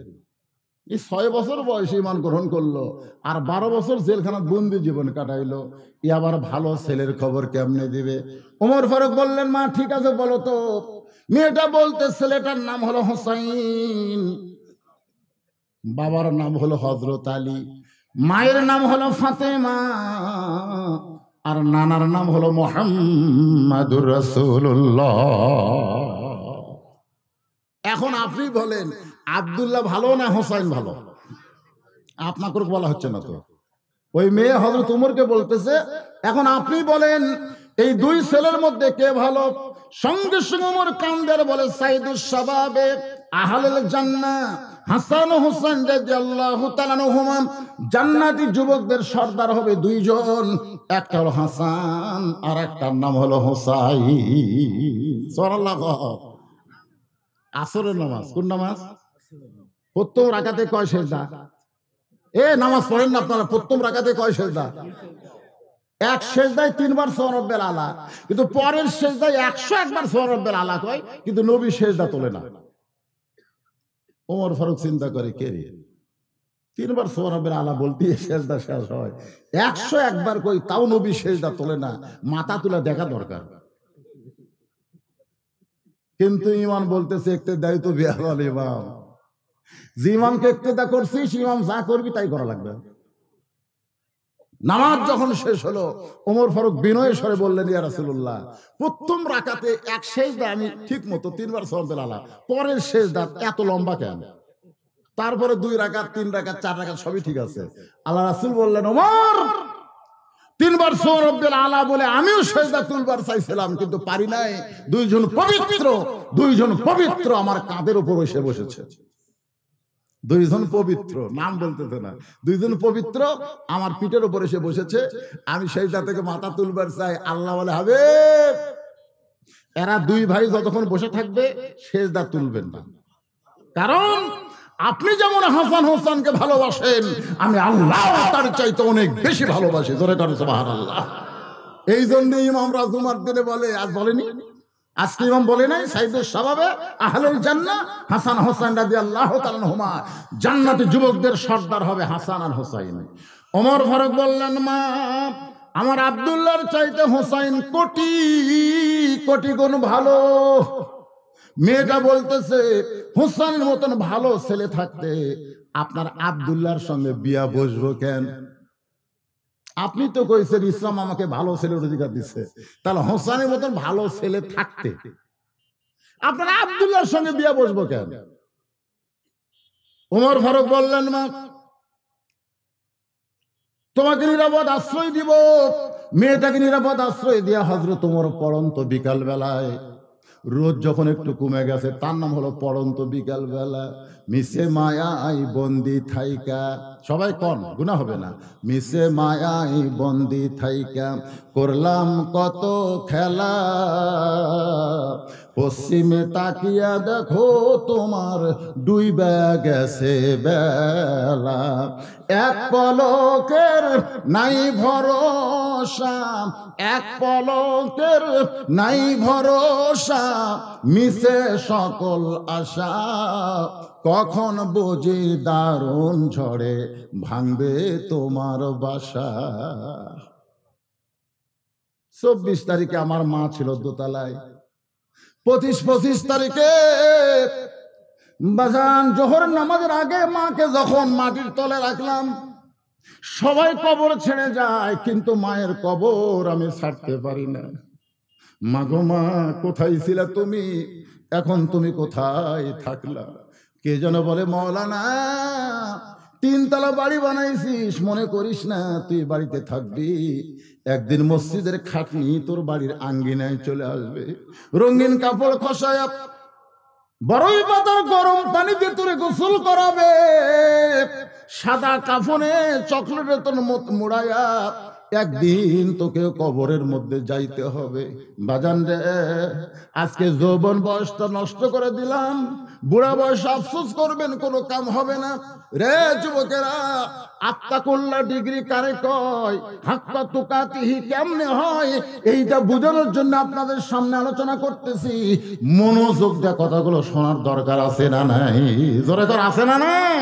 এই 6 বছর বয়সে ঈমান গ্রহণ করলো, আর 12 বছর জেলখানায় বন্দি জীবন কাটাইলো, ই আবার ভালো ছেলের খবর কেমনে দিবে? ওমর ফারুক বললেন, মা ঠিক আছে বলো তো। মেয়েটা বলতে, ছেলেটার নাম হলো হোসাইন, বাবার নাম হলো হযরত আলী, মায়ের নাম হলো ফাতেমা, আর নানার নাম হলো মুহাম্মাদুর রাসূলুল্লাহ। এখন আপনি বলেন, আব্দুল্লাহ ভালো না হোসাইন ভালো? আপনাকে বলা হচ্ছে না তো, ওই মেয়ে হযরত উমরকে বলতেছে। এখন আপনি বলেন, এই 2 ছেলের মধ্যে কে ভালো? সঙ্গে সঙ্গে উমর কান্দের বলে, সাইদুস শাবাবে আহলুল জান্নাহ হাসান ও হোসেন রাদিয়াল্লাহু তাআলা আনহুমা, জান্নাতি যুবকদের সর্দার হবে 2 জন, একটা হলো হাসান আর একটার নাম হলো হোসাইন। সুবহানাল্লাহ। আসরের নামাজ, কোন নামাজ? প্রথম রাকাতে কয় সেজদা? নামাজ পড়েন না আপনারা? প্রথম রাকাতে কয় সেজদা? 1 সেজদায় 3 বার সুবহান রাব্বিল আলা, কিন্তু পরের সেজদায় 101 বার সুবহান রাব্বিল আলা কয়, কিন্তু নবী সেজদা তোলে না। ওমর ফারুক চিন্তা করে, কে রে 3 বার সুবহান রাব্বিল আলা বলতে সেজদা শেষ হয়, 101 বার কই, তাও নবী সেজদা তোলে না। মাথা তুলে দেখা দরকার। কিন্তু ইমাম বলতেছে, ইক্তেদাই তো বিআল ইমাম, যে ইমামকে ইক্তেদা করছিস, ইমাম যা করবি তাই করা লাগবে। নামাজ যখন শেষ হলো, ওমর ফারুক বিনয়ের স্বরে বললেন, ইয়া রাসূলুল্লাহ, প্রথম রাকাতে 1 সেজদা আমি ঠিক মতো 3 বার সুবহান রাব্বিল আলা, পরের সেজদা এত লম্বা কেন? তারপরে 2 রাকাত, 3 রাকাত, 4 রাকাত সবই ঠিক আছে। আল্লাহ রাসূল বললেন, ওমর 3 বার সুবহান রাব্বিল আলা বলে আমিও সেজদা তুলবার চাইছিলাম, কিন্তু পারি নাই। 2 জন পবিত্র আমার কাঁধের উপর এসে বসেছে। 2 জন পবিত্র, নাম বলতেছে না, 2 জন পবিত্র আমার পিঠের উপর এসে বসেছে। আমি সেজদা থেকে মাথা তুলবার চাই, আল্লাহ বলে, হাবিব এরা দুই ভাই যতক্ষণ বসে থাকবে সেজদা তুলবেন না, কারণ আপনি যেমন হাসান হোসেনকে ভালোবাসেন, আমি আল্লাহ তার চাইতে অনেক বেশি ভালোবাসি। জোরে করে সুবহানাল্লাহ। এই জন্য ইমামরা জুমার দিনে বলে, আজ বলেনি, আজকে ইমাম বলে নাই, সাইদুস শাবাবে আহলুল জান্নাহ হাসান হোসেন রাদিয়াল্লাহু তাআলা আনহুমা জান্নাতি যুবকদের সর্দার হবে হাসান আর হোসাইন। ওমর ফারুক বললেন, মা, আমার আব্দুল্লাহর চাইতে হোসাইন কোটি কোটি গুণ ভালো। মেয়েটা বলতেছে, হোসাইনের মতন ভালো ছেলে থাকতে আপনার আব্দুল্লাহর সঙ্গে বিয়া বসবো কেন? আপনি তো কইছেন ইসলাম আমাকে ভালো ছেলের অধিকার দিচ্ছে, তাহলে হোসাইনের মতন ভালো ছেলে থাকতে আপনার আব্দুল্লাহর সঙ্গে বিয়া বসবো কেন? ওমর ফারুক বললেন, মা, তোমাকে নিরাপদ আশ্রয় দিব। মেয়েটাকে নিরাপদ আশ্রয় দিয়া হযরত ওমর পড়ন্ত বিকাল বেলায়, রোদ যখন একটু কমে গেছে, তার নাম হলো পড়ন্ত বিকাল বেলা, মিশে মায়াই বন্দি থাইকা, সবাই কন গুনাহ হবে না, মিশে মায়াই বন্দি থাইকা করলাম কত খেলা, পশ্চিমে তাকিয়া দেখো তোমার ডুইবা গেছে বেলা, এক পলকের নাই ভরসা, এক পলকের নাই ভরসা, মিশে সকল আশা, কখন বুঝি দারুণ ঝড়ে ভাঙবে তোমার বাসা। 24 তারিখে আমার মা ছিল দোতলায়, 25 তারিখে বাজান জোহর নামাজের আগে মাকে যখন মাটির তলে রাখলাম, সবাই কবর ছেড়ে যায়, কিন্তু মায়ের কবর আমি ছাড়তে পারি না। মাগো মা, কোথায় ছিলা তুমি, এখন তুমি কোথায় থাকলা? কে যেন বলে, মৌলানা 3 তলা বাড়ি বানাইছিস, মনে করিস না তুই বাড়িতে থাকবি, একদিন মসজিদের খাটনি তোর বাড়ির আঙ্গিনায় চলে আসবে, রঙিন কাপড় খসায়া বড়ই পাতার গরম পানি দিয়ে তোরে গোসল করাবে, সাদা কাফনে চকলেটের তোর মুড়াইয়া একদিন তোকে কবরের মধ্যে যাইতে হবে। বাজান রে, আজকে যৌবন বয়সটা নষ্ট করে দিলাম, বুড়া বয়স আফসোস করবেন, কোনো কাম হবে না। রে যুবকেরা, আত্তাকুল্লাহ ডিগ্রি কারে কয়, হাক্কা তুকাতিহি কেমনে হয়, এইটা বোঝানোর জন্য আপনাদের সামনে আলোচনা করতেছি। মনোযোগ দিয়ে কথাগুলো শোনার দরকার আছে না নাই? জোরে করে আছে না নাই?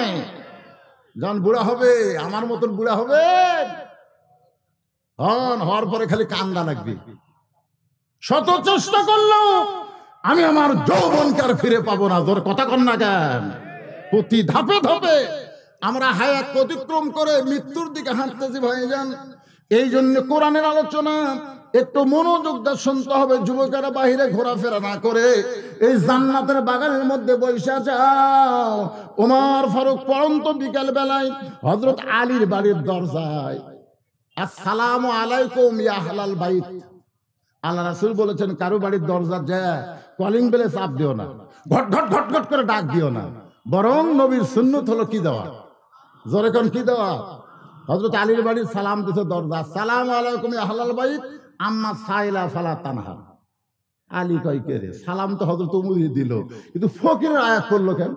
যখন বুড়া হবে, আমার মতন বুড়া হবে, হওয়ার পরে খালি কান্দা লাগবে। শত চেষ্টা করলো আমি আমার যৌবনকে আর ফিরে পাবো না। জোর কথা কন না কেন? প্রতি ধাপে ধাপে আমরা হায়াত অতিক্রম করে মৃত্যুর দিকে হাঁটতেছি ভাইজান। এই জন্য কোরআনের আলোচনা একটু মনোযোগ দিয়ে শুনতে হবে। যুবকেরা বাহিরে ঘোরাফেরা না করে এই জান্নাতের বাগানের মধ্যে বসে যাও। ওমর ফারুক পড়ন্ত বিকেল বেলায় হযরত আলীর বাড়ির দরজায়, আসসালামু আলাইকুম ইয়া আহলাল বাইত। আল্লাহ রাসূল বলেছেন, কারো বাড়ির দরজা যায় কলিং বেলে চাপ দিও না, ঘট ঘট ঘট ঘট করে ডাক দিও না, বরং নবীর সুন্নত হলো কি দেওয়া? জোরে কোন কি দেওয়া? হযরত আলীর বাড়ির সালাম দিতে দরজা, আসসালামু আলাইকুম ইয়া আহলাল বাইত আম্মা সাইলা ফালা তানহা। আলী কয়, কে রে? সালাম তো হযরত উমরই দিল, কিন্তু ফকিরের আয়াত করলো কেন?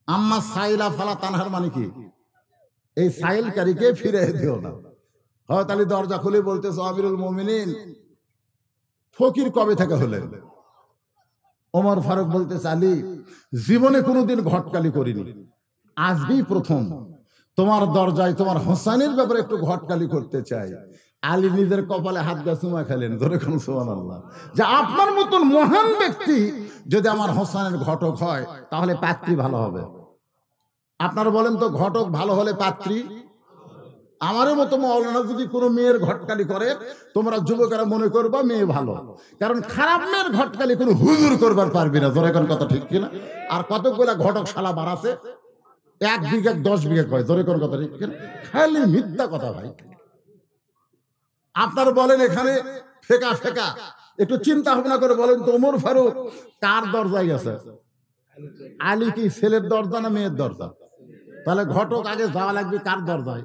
আম্মা সাইলা ফালা তানহার মানে কি? এই সাইলকারীকে ফিরে দিও না। হযরত আলী দরজা খুলে বলতেছে, আমিরুল মুমিনিন, ফকির কবে থেকে হলেন? ওমর ফারুক বলতেছে, আলী, জীবনে কোনোদিন ঘটকালি করিনি, আজকেই প্রথম তোমার দরজায় তোমার হোসেনের ব্যাপারে একটু ঘটকালি করতে চাই। আলী নিজের কপালে হাত দিয়ে চুমা খেলেন। ধরে কোন সুবহানাল্লাহ। যে আপনার মতন মহান ব্যক্তি যদি আমার হোসেনের ঘটক হয়, তাহলে পাত্রী ভালো হবে। আপনারা বলেন তো, ঘটক ভালো হলে পাত্রী? আমারও মতো মাওলানা যদি কোনো মেয়ের ঘটকালি করে, তোমরা যুবকেরা মনে করবা মেয়ে ভালো, কারণ খারাপ মেয়ের ঘটকালি কোনো হুজুর করবার পারবি না। জোরে কোন কথা ঠিক কিনা? আর কতগুলা ঘটক শালা বাড়াছে, 1 বিঘা 10 বিঘা কয়। জোরে কোন কথা ঠিক কিনা? খালি মিথ্যা কথা ভাই। আপনারা বলেন এখানে ফেকা ফেকা, একটু চিন্তা ভাবনা করে বলেন তো, ওমর ফারুক কার দরজায় গেছে? আলী কি ছেলের দরজা না মেয়ের দরজা? তাহলে ঘটক আগে যাওয়া লাগবে কার দরজায়?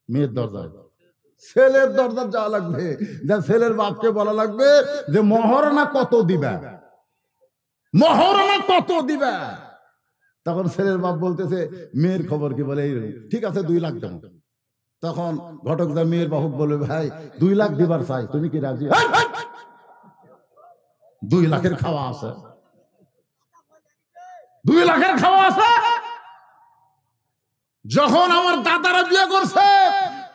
মেয়ের দরজায়। ছেলের দরজা যাওয়া লাগবে, যা ছেলের বাপকে বলা লাগবে যে মহারণা কত দিবা, মহারণা কত দিবা। তখন ছেলের বাপ বলতেছে মেয়ের খবর কি, বলে ঠিক আছে 2 লাখ দেব। তখন ঘটক যা মেয়ের বাহক বলবে ভাই 2 লাখ দিবার চাই, তুমি কি রাজি? 2 লাখের খাওয়া আছে, 2 লাখের খাওয়া আছে। যখন আমার দাদারা বিয়ে করছে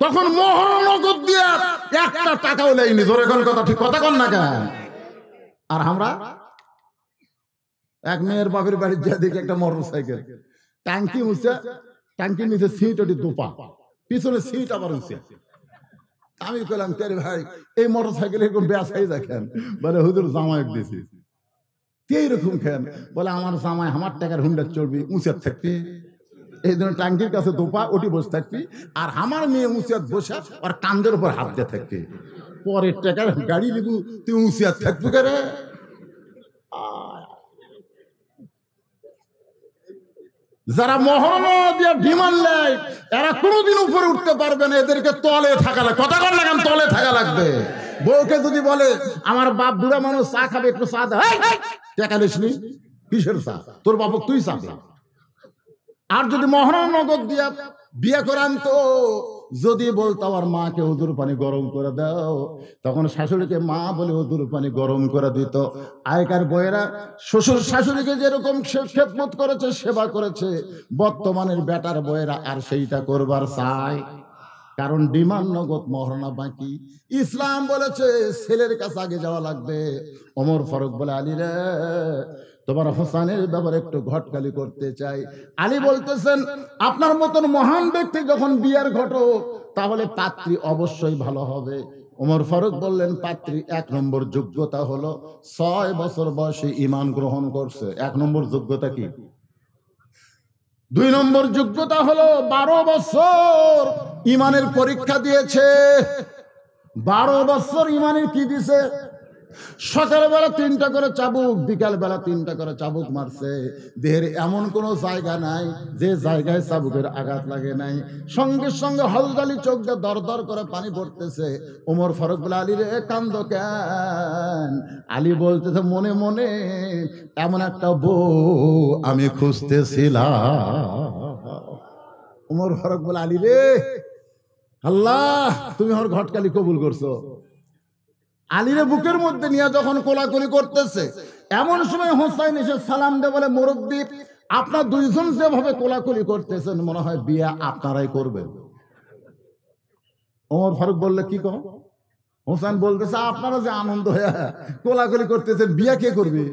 তখন মোহর নগদ দিয়ে 1 টাকাও নেয়নি। জোরে কোন কথা, ঠিক কথা কন না কেন? আর আমরা এক মেয়ের বাপের বাড়ি যা দেখি একটা মোটর সাইকেল, ট্যাঙ্কি উঁচা, ট্যাঙ্কির নিচে সিট ওটি দোপা, পিছনে সিট আবার উঁচা। আমি কইলাম তেরে ভাই এই মোটর সাইকেল এরকম বেসাই দেখেন, বলে হুজুর জামাই দিয়েছি। এইরকম খেন, বলে আমার জামাই আমার টাকার হুন্ডা চড়বি, উঁচার থাকবি, এই জন্য ট্যাঙ্কির কাছে দোপা ওটি বসে থাকবি, আর আমার মেয়ে উঁচাত বসে আর কান্দের উপর হাত দিয়ে থাকবি, পরের টাকার গাড়ি লিবু তুই উঁচাত থাকবি করে। যারা মহারণা দিয়ে ডিমান্ড নেয় এরা কোনোদিন উপরে উঠতে পারবে না, এদেরকে তলে থাকা লাগবে। কথা কর লাগান, তলে থাকা লাগবে। বউকে যদি বলে আমার বাপ বুড়া মানুষ চা খাবে, একটু চা দে, টাকা নিসনি কিসের চা, তোর বাপক তুই চা খা। আর যদি মহারণা নগদ দিয়া বিয়ে করান, তো যদি বলতো আমার মাকে হুজুর পানি গরম করে দাও, তখন শাশুড়িকে মা বলে হুজুর পানি গরম করে দিত। আগেকার বউয়েরা শ্বশুর শাশুড়িকে যেরকম খেদমত করেছে, সেবা করেছে, বর্তমানের বেটার বউয়েরা আর সেইটা করবার চায়, কারণ ডিমান্ড নগদ, মহারণা বাকি। ইসলাম বলেছে ছেলের কাছে আগে যাওয়া লাগবে। ওমর ফারুক বলে আলী রে তোমার হোসেনের ব্যাপারে একটু ঘটকালি করতে চাই। আলী বলতেছেন আপনার মতন মহান ব্যক্তি যখন বিয়ের ঘটক, তাহলে পাত্রী অবশ্যই ভালো হবে। ওমর ফারুক বললেন পাত্রী 1 নম্বর যোগ্যতা হলো 6 বছর বয়সে ঈমান গ্রহণ করছে। 1 নম্বর যোগ্যতা কি? 2 নম্বর যোগ্যতা হলো 12 বছর ঈমানের পরীক্ষা দিয়েছে। 12 বছর ঈমানের কি দিছে? সকালবেলা 3টা করে চাবুক, বিকাল বেলা 3টা করে চাবুক মারছে। দেহের এমন কোন জায়গা নাই যে জায়গায় চাবুকের আঘাত লাগে নাই। সঙ্গে সঙ্গে হযরত আলী চোখ দিয়ে দর দর করে পানি পড়তেছে। ওমর ফারুক বলে আলী রে কান্দো কেন? আলী বলতেছে মনে মনে এমন একটা বউ আমি খুঁজতেছিলাম। ওমর ফারুক বলে আলী রে আল্লাহ তুমি আমার ঘটকালি কবুল করছো। আলীরে বুকের মধ্যে নিয়ে যখন কোলাকুলি করতেছে, এমন সময় হোসাইন এসে সালাম দিয়ে বলে মুরব্বি আপনার 2 জন যেভাবে কোলাকুলি করতেছেন মনে হয় বিয়া আপনারাই করবেন। ওমর ফারুক বললে কি কহ? হোসেন বলতেছে আপনারা যে আনন্দ হয়ে কোলাকুলি করতেছেন বিয়া কে করবে?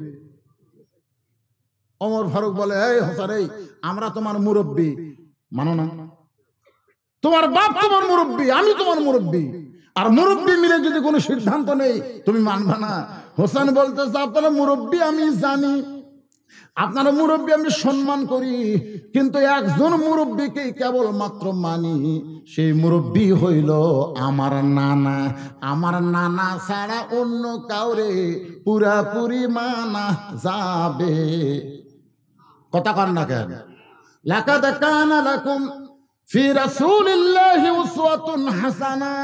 ওমর ফারুক বলে এই হোসেন এই আমরা তোমার মুরব্বি, মানো না? তোমার বাপ তোমার মুরব্বি, আমি তোমার মুরব্বি, আর মুরব্বী মিলে যদি কোনো সিদ্ধান্ত নেই তুমি মানবা না। হোসেন বলতেছে আপনারা মুরব্বী আমি জানি, আপনারা মুরব্বী আমি সম্মান করি, কিন্তু একজন মুরব্বীকে কেবলমাত্র মানি, সেই মুরব্বী হইল আমার নানা। আমার নানা ছাড়া অন্য কাউরে পুরাপুরি মানা যাবে। কথা কন না কেন? লাকাদ কানা লাকুম ফি রাসূলিল্লাহি উসওয়াতুন হাসানা।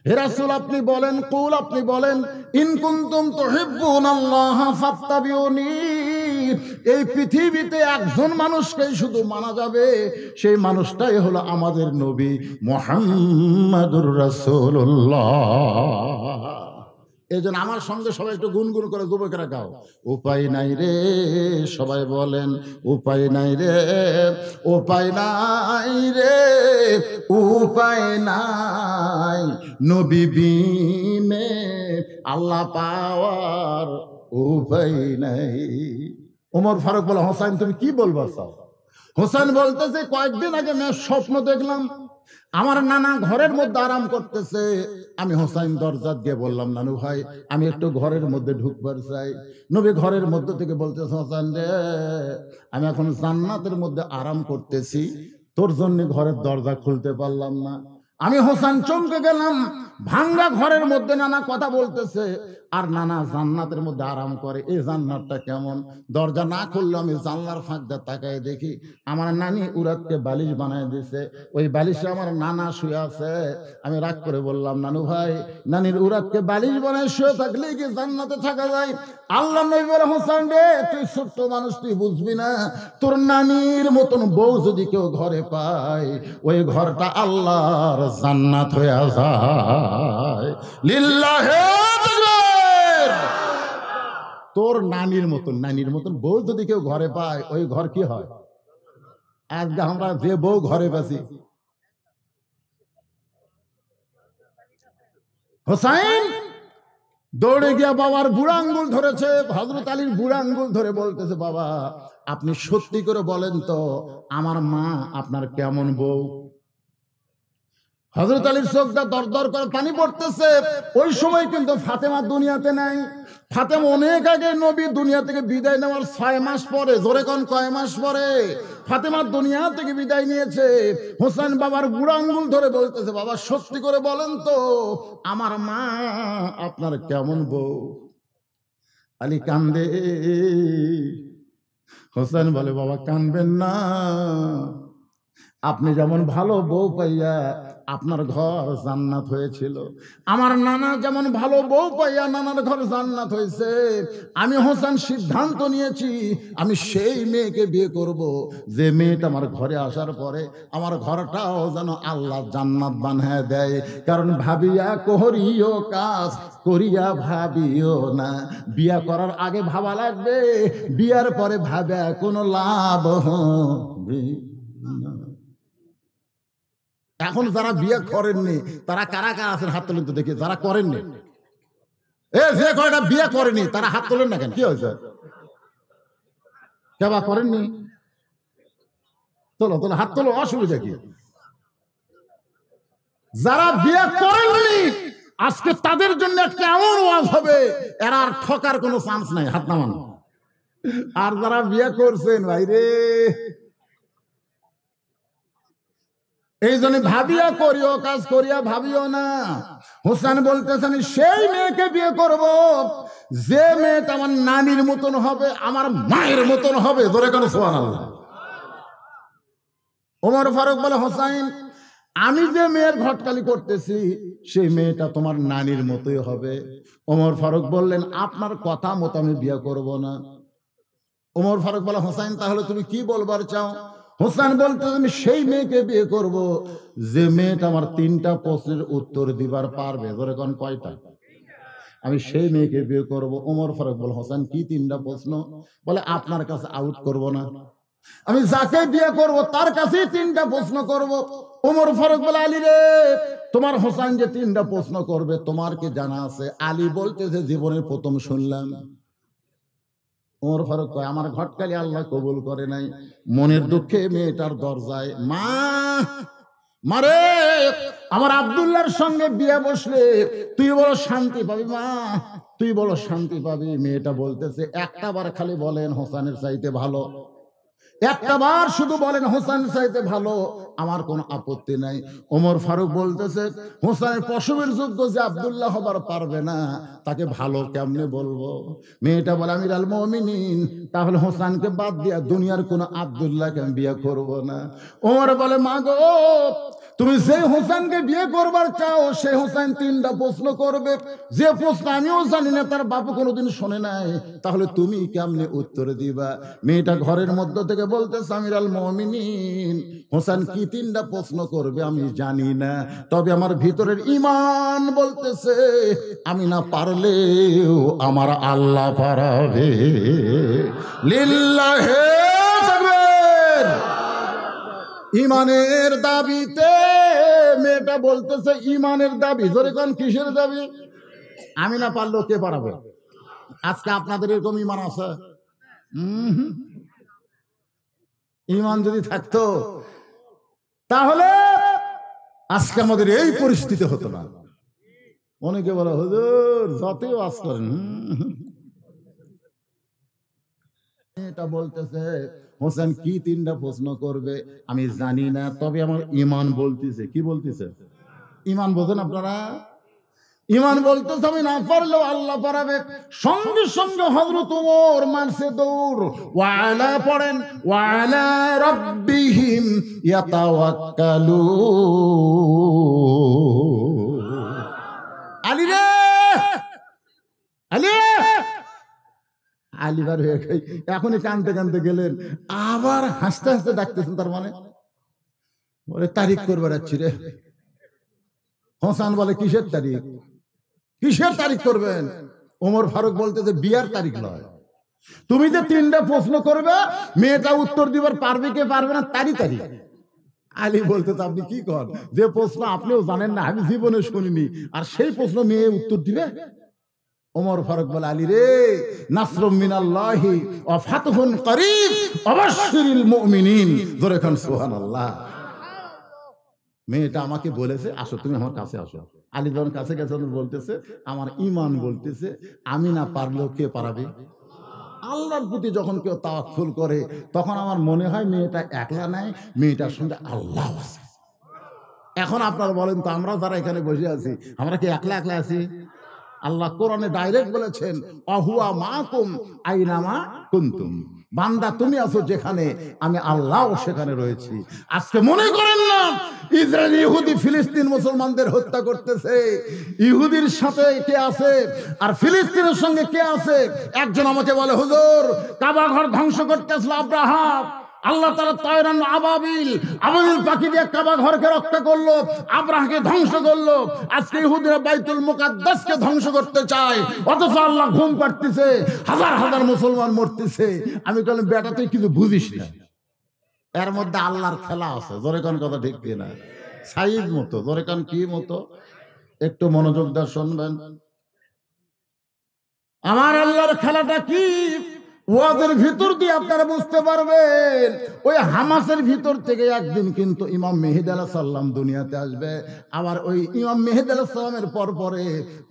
হে রাসূল আপনি বলেন, কুল আপনি বলেন, ইন কুনতুম তুহিব্বুনাল্লাহ ফাত্তাবিউনি। এই পৃথিবীতে একজন মানুষকেই শুধু মানা যাবে, সেই মানুষটাই হলো আমাদের নবী মুহাম্মাদুর রাসূলুল্লাহ। এই জন্য আমার সঙ্গে সবাই একটু গুনগুন করে যুবকেরা গাও, উপায় নাই রে, সবাই বলেন উপায় নাই রে, উপায় নাই রে, উপায় নাই, নবী বিনে আল্লাহ পাওয়ার উপায় নাই। ওমর ফারুক বলে হোসেন তুমি কি বলবা? হোসেন বলতেছে কয়েকদিন আগে আমি স্বপ্ন দেখলাম আমার নানা ঘরের মধ্যে আরাম করতেছে। আমি হোসেন দরজা দিয়ে বললাম নানু ভাই আমি একটু ঘরের মধ্যে ঢুকবার চাই। নবী ঘরের মধ্যে থেকে বলতেছে হোসেন রে আমি এখন জান্নাতের মধ্যে আরাম করতেছি, তোর জন্য ঘরের দরজা খুলতে পারলাম না। আমি হোসেন চমকে গেলাম। ভাঙ্গা ঘরের মধ্যে নানা কথা বলতেছে, আর নানা জান্নাতের মধ্যে আরাম করে। এই জান্নাতটা কেমন? দরজা না খুললে আমি জানলার ফাঁক দিয়ে তাকায় দেখি আমার নানি উরাতকে বালিশ বানায় দিছে। ওই বালিশে আমার নানা শুয়ে আছে। আমি রাগ করে বললাম, নানু ভাই, নানির উরাতকে বালিশ বানায় শুয়ে থাকলে কি জান্নাতে থাকা যায়? আল্লাহ নবী বলে, হোসেন রে, তুই ছোট্ট মানুষ, তুই বুঝবি না। তোর নানির মতন বউ যদি কেউ ঘরে পায়, ওই ঘরটা আল্লাহর জান্নাত হয়ে যায়। লিল্লাহে তাকবীর। তোর নানির মতন বউ যদি কেউ ঘরে পায়, ওই ঘর কি হয়? আজকে আমরা যে বউ ঘরে পাচ্ছি, হোসেন দৌড়ে গিয়া বাবার বুড়া আঙ্গুল ধরেছে, হযরত আলীর বুড়া আঙ্গুল ধরে বলতেছে, বাবা আপনি সত্যি করে বলেন তো, আমার মা আপনার কেমন বউ? হযরত আলীর চোখটা দরদর করে পানি পড়তেছে। ওই সময় কিন্তু ফাতেমা দুনিয়াতে নাই। ফাতেমা অনেক আগে নবী দুনিয়া থেকে বিদায় নেওয়ার 6 মাস পরে, জোরে কোন কয় মাস পরে ফাতেমা দুনিয়া থেকে বিদায় নিয়েছে। হোসেন বাবার বুড়া আঙ্গুল ধরে বলতেছে, বাবা সত্যি করে বলেন তো, আমার মা আপনার কেমন বউ? আলী কান্দে। হোসেন বলে, বাবা কানবেন না, আপনি যেমন ভালো বউ পাইয়া আপনার ঘর জান্নাত হয়েছিল, আমার নানা যেমন ভালো বউ পাইয়া নানার ঘর জান্নাত হয়েছে, আমি হোসেন সিদ্ধান্ত নিয়েছি আমি সেই মেয়েকে বিয়ে করব, যে মেয়েটা আমার ঘরে আসার পরে আমার ঘরটাও যেন আল্লাহ জান্নাত বানায় দেয়। কারণ ভাবিয়া করিও কাজ, করিয়া ভাবিও না। বিয়া করার আগে ভাবা লাগবে, বিয়ার পরে ভাবা কোনো লাভ হবে না। এখন যারা বিয়ে করেননি তারা কারা কারা আছেন? হাত তোলেন তো দেখি। যারা করেননি, যে কয়টা বিয়ে করেনি তারা হাত তোলেন না কেন? কি হয়েছে? কেবা করেননি? তোলো তোলো, হাত তোলো, অসুবিধা কি? যারা বিয়ে করেননি আজকে তাদের জন্য একটা এমন ওয়াজ হবে, এরা আর ঠকার কোনো চান্স নাই, হাত নামান। আর যারা বিয়ে করছেন, ভাইরে, এই জন্য ভাবিয়া করিও কাজ, করিয়া ভাবিও না। হোসেন বলতেছেন সেই মেয়েকে বিয়ে করব যে মেয়েটা আমার নানির মতন হবে, আমার মায়ের মতন হবে। ধরে কেন? সুবহানাল্লাহ। ওমর ফারুক বলে, হোসেন আমি যে মেয়ের ঘটকালি করতেছি সেই মেয়েটা তোমার নানির মতোই হবে। ওমর ফারুক বললেন, আপনার কথা মতো আমি বিয়ে করব না। ওমর ফারুক বলে, হোসেন তাহলে তুমি কি বলবার চাও? হোসেন বলতে, আমি সেই মেয়েকে বিয়ে করব যে মেয়েটা আমার 3টা প্রশ্নের উত্তর দিবার পারবে। ধরে কোন কয়টা? আমি সেই মেয়েকে বিয়ে করব। ওমর ফারুক বলে, হোসেন কি 3টা প্রশ্ন? বলে, আপনার কাছে আউট করব না, আমি যাকে বিয়ে করব তার কাছেই 3টা প্রশ্ন করব। ওমর ফারুক বলে, আলী রে, তোমার হোসেন যে 3টা প্রশ্ন করবে তোমার কি জানা আছে? আলী বলতেছে, জীবনের প্রথম শুনলাম। ওমর ফারুক কয়, আমার ঘটকালি আল্লাহ কবুল করে নাই। মনের দুঃখে মেয়েটার দরজায়, মা মারে, আমার আব্দুল্লাহর সঙ্গে বিয়ে বসলে তুই বলো শান্তি পাবি, মা তুই বলো শান্তি পাবি। মেয়েটা বলতেছে, একটা বার খালি বলেন হোসেনের চাইতে ভালো, একটা বার শুধু বলেন হোসেন চাইতে ভালো, আমার কোনো আপত্তি নাই। ওমর ফারুক বলতেছে, হোসেনের প্রসবের যোগ্য যে আব্দুল্লাহ হবার পারবে না, তাকে ভালো কেমনে বলবো? মেয়েটা বলে, আমিরুল মুমিনিন, তাহলে হোসেনকে বাদ দিয়া দুনিয়ার কোনো আব্দুল্লাহকে আমি বিয়ে করব না। ওমর বলে, মা গো, তুমি যে হোসেনকে বিয়ে করবার চাও সেই হোসেন 3টা প্রশ্ন করবে, যে প্রশ্ন আমিও জানি না, তার বাপু কোনোদিন শোনে নাই, তাহলে তুমি কেমনে উত্তর দিবা? মেয়েটা ঘরের মধ্যে থেকে বলতেছে, আমিরুল মুমিনিন, হোসেন কি 3টা প্রশ্ন করবে আমি জানি না, তবে আমার ভিতরের ঈমান বলতেছে আমি না পারলেও আমার আল্লাহ পারাবে। লিল্লাহে তাকবীর। ঈমানের দাবিতে মেয়েটা বলতেছে, ঈমানের দাবি। ধরে কোন কিসের দাবি? আমি না পারলেও কে পারাবে? আজকে আপনাদের এরকম ঈমান আছে? ঈমান যদি থাকতো তাহলে আজকে আমাদের এই পরিস্থিতি হতো না। অনেকে বলে, হুজুর যতই ওয়াজ করেন। এটা বলতেছে, হোসেন কি 3টা প্রশ্ন করবে আমি জানি না, তবে আমার ঈমান বলতেছে। কি বলতেছে? ইমান বোঝেন আপনারা? ইমান বলতেছে আমি না পারলেও আল্লাহ পারাবে। সঙ্গে সঙ্গে হযরত ওমর মারছে দৌড়। ওয়ালা পড়েন, ওয়ালা রাব্বিহিম ইয়াতাওয়াক্কালুন। আলী রে, আলী, আলিবার হয়ে গেই এখনই কানতে কানতে গেলেন, আবার হাসতে হাসতে ডাকতেছেন। তার মানে বলে তারিখ করবে যাচ্ছি রে। হোসেন বলে কিসের তারিখ, কিসের তারিখ করবেন? ওমর ফারুক বলতে যে বিয়ার তারিখ নয়, তুমি যে 3টা প্রশ্ন করবে মেয়েটা উত্তর দিবার পারবে কে পারবে না তারই তারিখ। আলী বলতে তো আপনি কি কর, যে প্রশ্ন আপনিও জানেন না, আমি জীবনে শুনিনি, আর সেই প্রশ্ন মেয়ে উত্তর দিবে? ওমর ফারুক বলে আলী রে, নাসরুম মিনাল্লাহি ওয়া ফাতহুন করিব ওয়াবাশশিরিল মুমিনিন। জোরে খান সুবহানাল্লাহ। মেয়েটা আমাকে বলেছে আসো, তুমি আমার কাছে আসো। আলী যখন কাছে গেছে বলতেছে আমার ইমান বলতেছে আমি না পারলেও কে পারাবে? আল্লাহর প্রতি যখন কেউ তাওয়াক্কুল করে তখন আমার মনে হয় মেয়েটা একলা নাই, মেয়েটার সঙ্গে আল্লাহ আছে। এখন আপনারা বলেন তো, আমরা যারা এখানে বসে আছি আমরা কি একলা একলা আছি? আল্লাহ কোরআনে ডাইরেক্ট বলেছেন আহুয়া মাকুম আইনামা কুনতুম। বান্দা তুমি আছো যেখানে, আমি আল্লাহ সেখানে রয়েছি। আজকে মনে করেন না ইসরায়েল ইহুদি ফিলিস্তিন মুসলমানদের হত্যা করতেছে, ইহুদির সাথে কে আছে আর ফিলিস্তিনের সঙ্গে কে আছে? একজন আমাকে বলে হুজুর কাবা ঘর ধ্বংস করতেছিল আব্রাহাম, আল্লাহ তাআলা তায়রান আবাবিল পাখি দিয়ে কাবা ঘরকে রক্ষা করলো, আব্রাহাকে ধ্বংস করলো। আজকে ইহুদিরা বাইতুল মুকাদ্দাসকে ধ্বংস করতে চায়, অথচ আল্লাহ ঘুম পাড়তেছে, হাজার হাজার মুসলমান মরতেছে। আমি বললাম বেটা তুই কিছু বুঝিস না, এর মধ্যে আল্লাহর খেলা আছে। জোরে কান কথা ঠিক কিনা? সাইজ মতো, জোরে কান কি মতো? একটু মনোযোগ দিয়ে শুনবেন। আমার আল্লাহর খেলাটা কি ওয়াদের ভিতর দিয়ে আপনারা বুঝতে পারবেন। ওই হামাসের ভিতর থেকে একদিন কিন্তু ইমাম মেহেদী আলাইহিস সালাম দুনিয়াতে আসবে। আবার ওই ইমাম মেহেদী আলাইহিস সালামের পরে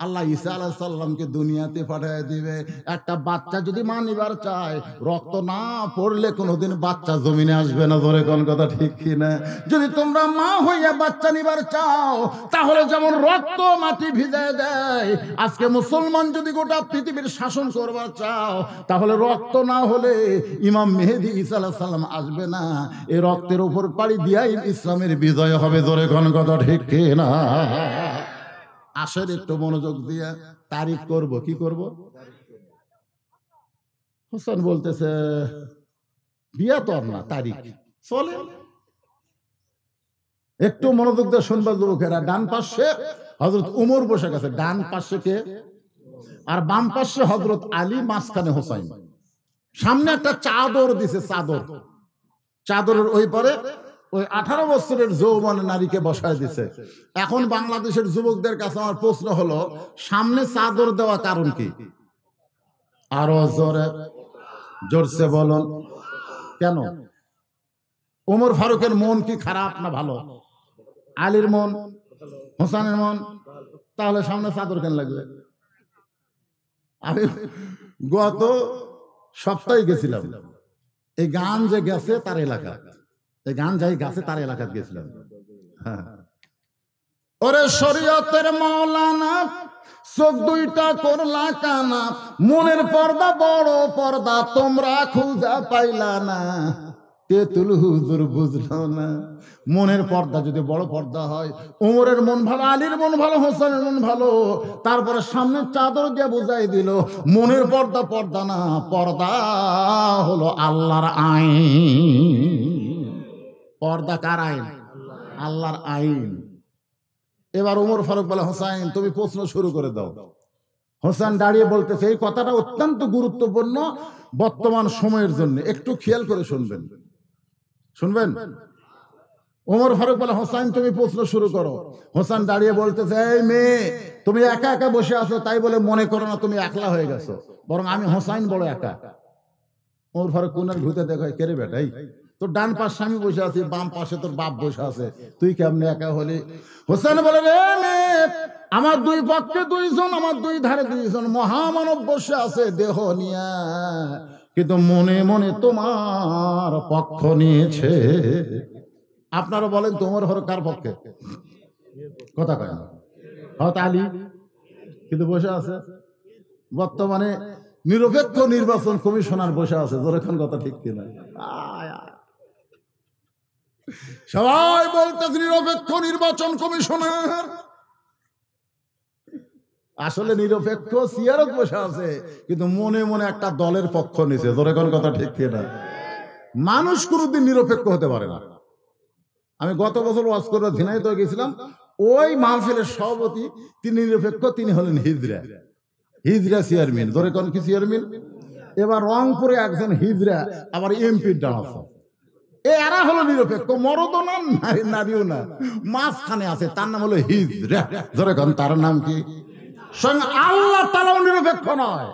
আল্লাহ ঈসা আলাইহিস সালামকে দুনিয়াতে পাঠিয়ে দিবে। একটা বাচ্চা যদি মা নিবার চায়, রক্ত না পড়লে কোনোদিন বাচ্চা জমিনে আসবে না। ধরে কোন কথা ঠিক কিনা? যদি তোমরা মা হইয়া বাচ্চা নিবার চাও তাহলে যেমন রক্ত মাটি ভিজায় দেয়, আজকে মুসলমান যদি গোটা পৃথিবীর শাসন করবার চাও তাহলে রক্ত না হলে ইমাম মেহেদী ঈসা আলাইহিস সালাম আসবে না। এই রক্তের উপর পাড়ি দিয়াই ইসলামের বিজয় হবে। জোরে কোন কথা ঠিক কিনা? আসেন একটু মনোযোগ দিয়ে তারিখ করব। কি করব? হোসেন বলতেছে বিয়া তো আর না, তারিখ চলে। একটু মনোযোগ দিয়ে শুনবার লোকেরা, ডান পাশে হযরত উমর বসে গেছে, ডান পাশে কে? আর বাম পাশে হযরত আলী, মাঝখানে হোসেন। সামনে একটা চাদর দিছে, চাদর, চাদরের ওই পরে ওই 18 বছরের যৌবন নারীকে বসায় দিছে। এখন বাংলাদেশের যুবকদের কাছে আমার প্রশ্ন হলো, সামনে চাদর দেওয়া কারণ কি? আরো জোরে জোরসে বলুন, কেন? ওমর ফারুকের মন কি খারাপ না ভালো? আলীর মন, হোসেনের মন, তাহলে সামনে চাদর কেন লাগবে? আমি গত সপ্তাহে গেছিলাম, এই গান যে গেছে তার এলাকা, এই গান যাই গেছে তার এলাকাত গেছিলাম। হ্যাঁ, ওরে শরীয়তের মাওলানা চোখ দুইটা করলা কানা, মনের পর্দা বড় পর্দা তোমরা খুঁজা পাইলা না, তেতুল হুজুর বুঝলো না। মনের পর্দা যদি বড় পর্দা হয়, ওমরের মন ভালো, আলীর মন ভালো, হোসেনের মন ভালো, তারপরে সামনে চাদর দিয়ে বুঝাই দিল মনের পর্দা পর্দা না, পর্দা হলো আল্লাহর আইন। পর্দা কার আইন? আল্লাহর আইন। এবার ওমর ফারুক বলে হোসেন তুমি প্রশ্ন শুরু করে দাও। হোসেন দাঁড়িয়ে বলতেছে, এই কথাটা অত্যন্ত গুরুত্বপূর্ণ বর্তমান সময়ের জন্য, একটু খেয়াল করে শুনবেন, শুনবেন। ওমর ফারুক বলে হোসেন তুমি প্রশ্ন শুরু করো। হোসেন দাঁড়িয়ে বলতেছে, এই মেয়ে তুমি একা একা বসে আছো, তাই বলে মনে করো না তুমি একলা হয়ে গেছো, বরং আমি হোসেন বড় একা। ওমর ফারুক কোনার ঘুরতে দেখো, কেরে বেটাই তোর ডান পাশে আমি বসে আছি, বাম পাশে তোর বাপ বসে আছে, তুই কেমনে একা হলি? হোসেন বলে, রে মেয়ে আমার দুই পক্ষে দুইজন, আমার দুই ধারে দুইজন মহামানব বসে আছে দেহ নিয়া, কিন্তু মনে মনে তোমার পক্ষ নিয়েছে। আপনারা বলেন তোমার হর কার পক্ষে? কথা কয় না, হয়তো আলী কিন্তু বসে আছে বর্তমানে নিরপেক্ষ নির্বাচন কমিশনার বসে আছে, যখন কথা ঠিক কিনা। সবাই বলতেছে নিরপেক্ষ নির্বাচন কমিশনার, আসলে নিরপেক্ষ সিয়ারত বসে আছে, কিন্তু মনে মনে একটা দলের পক্ষ নিছে, যখন কথা ঠিক কিনা। মানুষ কোনোদিন নিরপেক্ষ হতে পারে না। আমি গত বছর ওয়াজ করে ঝিনাইদহ গেছিলাম, ওই মাহফিলের সভাপতি তিনি নিরপেক্ষ, তিনি হলেন হিজরা চেয়ারম্যান, ধরে কোন কি চেয়ারম্যান। এবার রংপুরে একজন হিজরা আবার এমপির ডান আছে, এরা হলো নিরপেক্ষ, মরদও না নারীও না, মাঝখানে আছে, তার নাম হলো হিজরা, ধরে কোন তার নাম কি। স্বয়ং আল্লাহ তাআলাও নিরপেক্ষ নয়।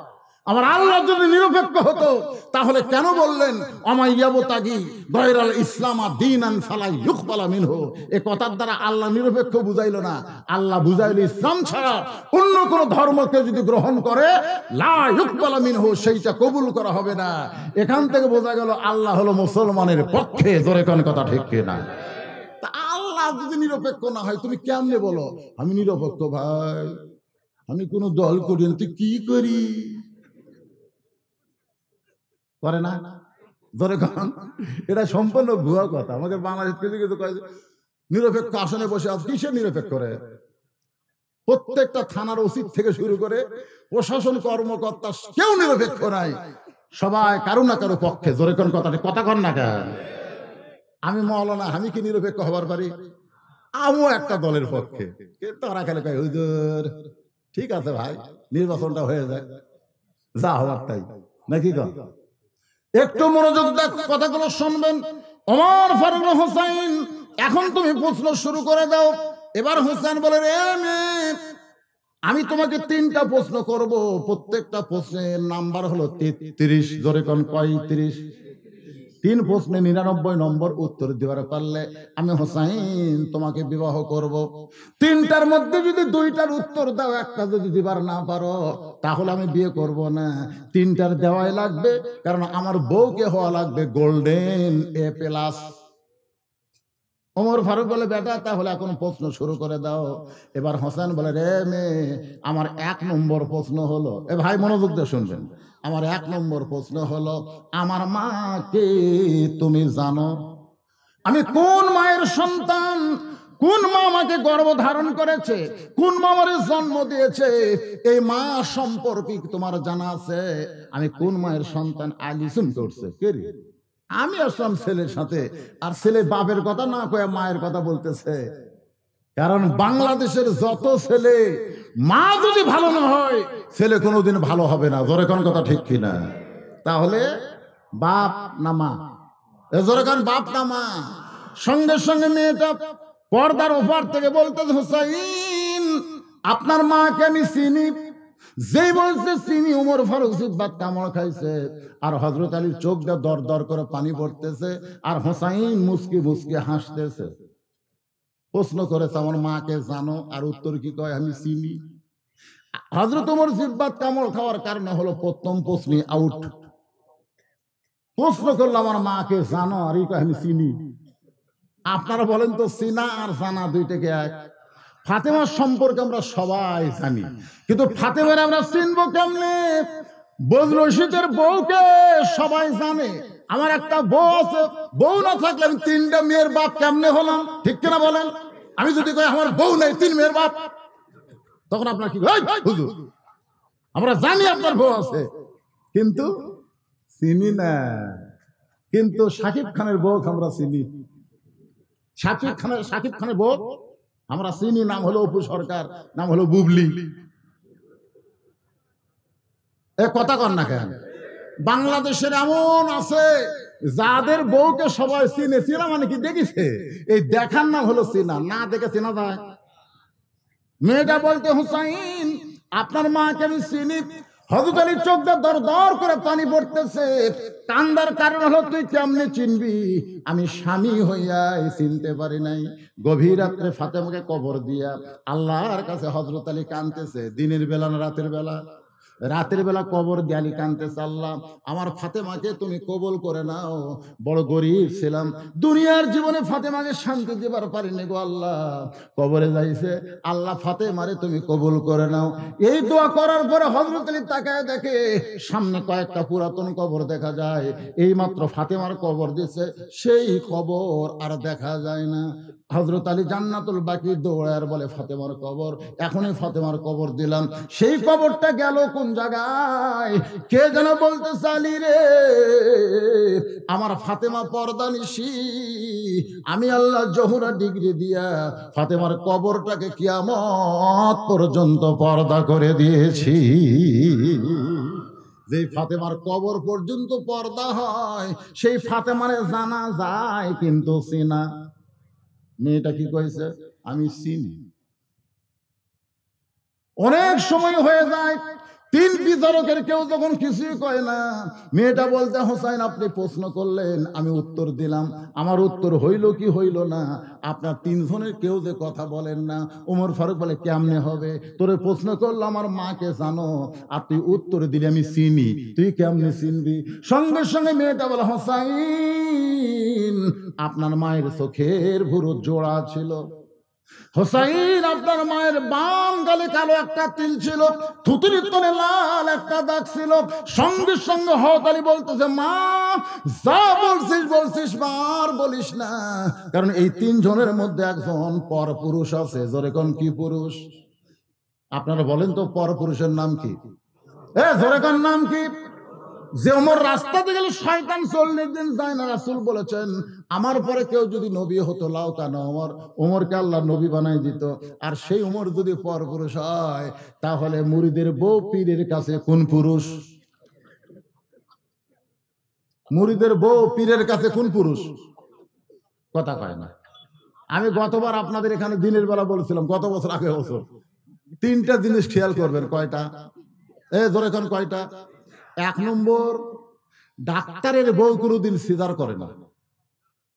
আমার আল্লাহ যদি নিরপেক্ষ হতো তাহলে কেন বললেন অমাইয়াবতাগি গায়রাল ইসলাম দীনান ফালা ইউকবালা মিনহু। এই কথার দ্বারা আল্লাহ নিরপেক্ষ বুঝাইলো না, আল্লাহ বুঝাইলো ইসলাম ছাড়া অন্য কোন ধর্মকে যদি গ্রহণ করে লা ইউকবালা মিনহু, সেইটা কবুল করা হবে না। এখান থেকে বোঝা গেল আল্লাহ হলো মুসলমানের পক্ষে, জোরে কোন কথা ঠিক কিনা। তা আল্লাহ যদি নিরপেক্ষ না হয় তুমি কেমনে বলো আমি নিরপেক্ষ? ভাই আমি কোন দল করি না, তুই কি করি করে না, ধরে কন। এটা সম্পূর্ণ ভুয়া কথা। আমাদের বাংলাদেশ কিছু কিছু নিরপেক্ষ আসনে বসে আছে, কিসের নিরপেক্ষ করে? প্রত্যেকটা থানার ওসি থেকে শুরু করে প্রশাসন কর্মকর্তা কেউ নিরপেক্ষ নাই, সবাই কারো না কারো পক্ষে, জোরে কোন কথা কন না কেন। আমি মৌলানা, আমি কি নিরপেক্ষ হবার পারি? আমিও একটা দলের পক্ষে, কিন্তু ওরা খেলে কয় হুজুর ঠিক আছে ভাই, নির্বাচনটা হয়ে যায়, যা হওয়ার তাই, নাকি কন? একটু মনোযোগ দেখ, কথাগুলো শুনবেন। ওমর ফারুক হোসেন, এখন তুমি প্রশ্ন শুরু করে দাও। এবার হোসেন বলে, রে মেয়ে, আমি তোমাকে 3টা প্রশ্ন করব, প্রত্যেকটা প্রশ্নের নাম্বার হলো 33, জোরে কোন কয় 30? 3 প্রশ্নে 99 নম্বর উত্তর দিবার পারলে আমি হোসেন তোমাকে বিবাহ করব। 3টার মধ্যে যদি 2টার উত্তর দাও, একটা যদি দিবার না পারো, তাহলে আমি বিয়ে করব না। 3টার দেওয়াই লাগবে, কারণ আমার বউকে হওয়া লাগবে গোল্ডেন A+। ওমর ফারুক বলে, বেটা তাহলে এখন প্রশ্ন শুরু করে দাও। এবার হোসেন বলে, রে মেয়ে, আমার 1 নম্বর প্রশ্ন হলো, এ ভাই মনোযোগ দিয়ে শুনবেন, আমার 1 নম্বর প্রশ্ন হলো, আমার মাকে তুমি জানো? আমি কোন মায়ের সন্তান? কোন মা আমাকে গর্ভধারণ করেছে? কোন মা আমার জন্ম দিয়েছে? এই মা সম্পর্কে তোমার জানা আছে? আমি কোন মায়ের সন্তান? আলিসুন করছে কে রে? আমি আসলাম ছেলের সাথে, আর ছেলে বাপের কথা না কয়ে মায়ের কথা বলতেছে। কারণ বাংলাদেশের যত ছেলে, মা যদি ভালো না হয় ছেলে কোনোদিন ভালো হবে না, জোরে কোন কথা ঠিক কিনা। তাহলে বাপ না মা? জোরে কোন বাপ না মা? সঙ্গে সঙ্গে মেয়েটা পর্দার ওপার থেকে বলতেছে, হোসাইন আপনার মাকে আমি চিনি। যেই বলছে চিনি, ওমর ফারুক জিহ্বার কামড় খাইছে, আর হযরত আলীর চোখ দিয়ে দর দর করে পানি পড়তেছে, আর হোসাইন মুস্কি মুস্কি হাসতেছে। প্রশ্ন করেছে, আমার মাকে জানো? আর উত্তর কি কয়? আমি চিনি। হযরত ওমর জিহ্বার কামড় খাওয়ার কারণে হলো প্রথম প্রশ্ন আউট। প্রশ্ন করলো, আমার মাকে জানো? আর এই কয় আমি চিনি। আপনারা বলেন তো, চিনা আর জানা দুইটাকে এক? ফাতেমার সম্পর্কে আমরা সবাই জানি, কিন্তু ফাতেমার আমরা চিনবো কেমনে? বজরশিদের বউকে সবাই জানে। আমার একটা বউ আছে, বউ না থাকলে আমি 3টা মেয়ের বাপ কেমনে হলাম? ঠিক কিনা বলেন? আমি যদি কই আমার বউ নাই, 3 মেয়ের বাপ, তখন আপনার কি হুজুর? আমরা জানি আপনার বউ আছে, কিন্তু চিনি না। কিন্তু শাকিব খানের বউ আমরা চিনি। শাকিব খানের বউ আমরা চিনি, নাম হলো অপু সরকার, নাম হলো বুবলি। এ কথা কন না কেন? বাংলাদেশের এমন আছে যাদের বউকে সবাই চিনে। চিনা মানে কি? দেখিছে। এই দেখার নাম হলো চিনা, না দেখে চেনা যায়? মেয়েটা বলতে, হুসাইন আপনার মাকে আমি চিনি। হযরত আলীর চোখ দিয়ে দর দর করে পানি পড়তেছে, কান্দার কারণ হলো, তুই কেমনে চিনবি? আমি স্বামী হইয়া চিনতে পারি নাই। গভীর রাত্রে ফাতেমাকে কবর দিয়া আল্লাহর কাছে হযরত আলী কাঁদতেছে। দিনের বেলা না রাতের বেলা? রাতের বেলা কবর দেয়ালি কানতে চাল্লাম, আমার ফাতেমাকে তুমি কবুল করে নাও, বড় গরিব ছিলাম, দুনিয়ার জীবনে ফাতেমাকে শান্তি দিবার পারিনি গো আল্লাহ, কবরে যাইছে, আল্লাহ ফাতেমারে তুমি কবুল করে নাও। এই দোয়া করার পরে হযরত আলী তাকায় দেখে সামনে কয়েকটা পুরাতন কবর দেখা যায়, এই মাত্র ফাতেমার কবর দিছে, সেই কবর আর দেখা যায় না। হযরত আলী জান্নাতুল বাকি দৌড়ায় বলে ফাতেমার কবর, এখনই ফাতেমার কবর দিলাম। সেই কবরটা গেল কোন জায়গায় কে যেন বলতে চালি রে, আমার ফাতেমা পর্দানিশী, আমি আল্লাহ জোহরা ডিগ্রি দিয়া ফাতেমার কবরটাকে কিয়ামত পর্যন্ত পর্দা করে দিয়েছি। যে ফাতেমার কবর পর্যন্ত পর্দা হয়, সেই ফাতেমারে জানা যায় কিন্তু চিনা। মেয়েটা কি কইছে, আমি চিনি। অনেক সময় হয়ে যায় তিন বিচারকের কেউ যখন কিছুই কয় না, মেয়েটা বলতে হোসাইন আপনি প্রশ্ন করলেন, আমি উত্তর দিলাম, আমার উত্তর হইল কি হইল না, আপনার তিনজনের কেউ যে কথা বলেন না। ওমর ফারুক বলে কেমনে হবে, তোরে প্রশ্ন করলো আমার মাকে জানো, আর তুই উত্তর দিলি আমি চিনি, তুই কেমনে চিনবি? সঙ্গে সঙ্গে মেয়েটা বলে হোসাইন আপনার মায়ের চোখের ভুরু জোড়া ছিল, হোসাইন আপনার মায়ের বাম গালে কালো একটা তিল ছিল, থুতুনির তলে লাল একটা দাগ ছিল। সঙ্গে সঙ্গে হযরত আলী বলতেছে মা যা বলছিস বলছিস, আর বলিস না, কারণ এই তিনজনের মধ্যে একজন পরপুরুষ আছে। জোরে কোন কি পুরুষ? আপনারা বলেন তো পরপুরুষের নাম কি? জোরে কোন নাম কি? যে ওমর রাস্তাতে গেলে শয়তান 40 দিন যায় না, রাসূল বলেছেন আমার পরে কেউ যদি নবী হতো লাও কানা ওমর, ওমরকে আল্লাহ নবী বানাই দিত। আর সেই ওমর যদি পরপুরুষ হয়, তাহলে মুরিদের বউ পীরের কাছে কোন পুরুষ? মুরিদের বউ পীরের কাছে কোন পুরুষ? কথা কয় না। আমি গতবার আপনাদের এখানে দিনের বেলা বলছিলাম, গত বছর আগে বছর, 3টা জিনিস খেয়াল করবেন। কয়টা? জোরে কোন কয়টা? 1 নম্বর, ডাক্তারের বউ কোনোদিন সিজার করে না।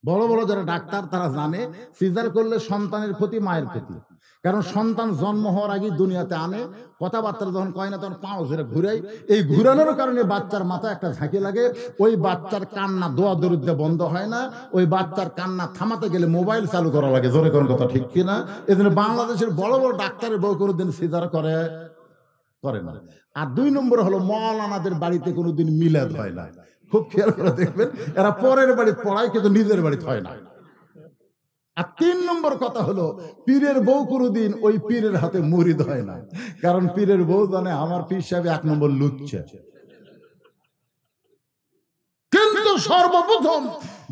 বড় বড় যারা ডাক্তার তারা জানে সিজার করলে সন্তানের ক্ষতি, মায়ের ক্ষতি। কারণ সন্তান জন্ম হওয়ার আগে দুনিয়াতে আনে, কথাবার্তা যখন কয় না তখন পাও ধরে ঘুরাই, এই ঘুরানোর কারণে বাচ্চার মাথায় একটা ঝাঁকি লাগে, ওই বাচ্চার কান্না দোয়া দরিদ্রে বন্ধ হয় না, ওই বাচ্চার কান্না থামাতে গেলে মোবাইল চালু করা লাগে। জোরে কোন কথা ঠিক কিনা? এই জন্য বাংলাদেশের বড় বড় ডাক্তারের বউ কোনোদিন সিজার করে না। আর 2 নম্বর হলো মৌলানাদের বাড়িতে কোনোদিন মিলাদ হয় না। খুব খেয়াল করে দেখবেন, এরা পরের বাড়িতে পড়ায় কিন্তু নিজের বাড়িতে হয় না। আর 3 নম্বর কথা হলো পীরের বউ কোনোদিন ওই পীরের হাতে মুরিদ হয় না, কারণ পীরের বউ জানে আমার পীর সাহেব 1 নম্বর লুচ্চা। কিন্তু সর্বপ্রথম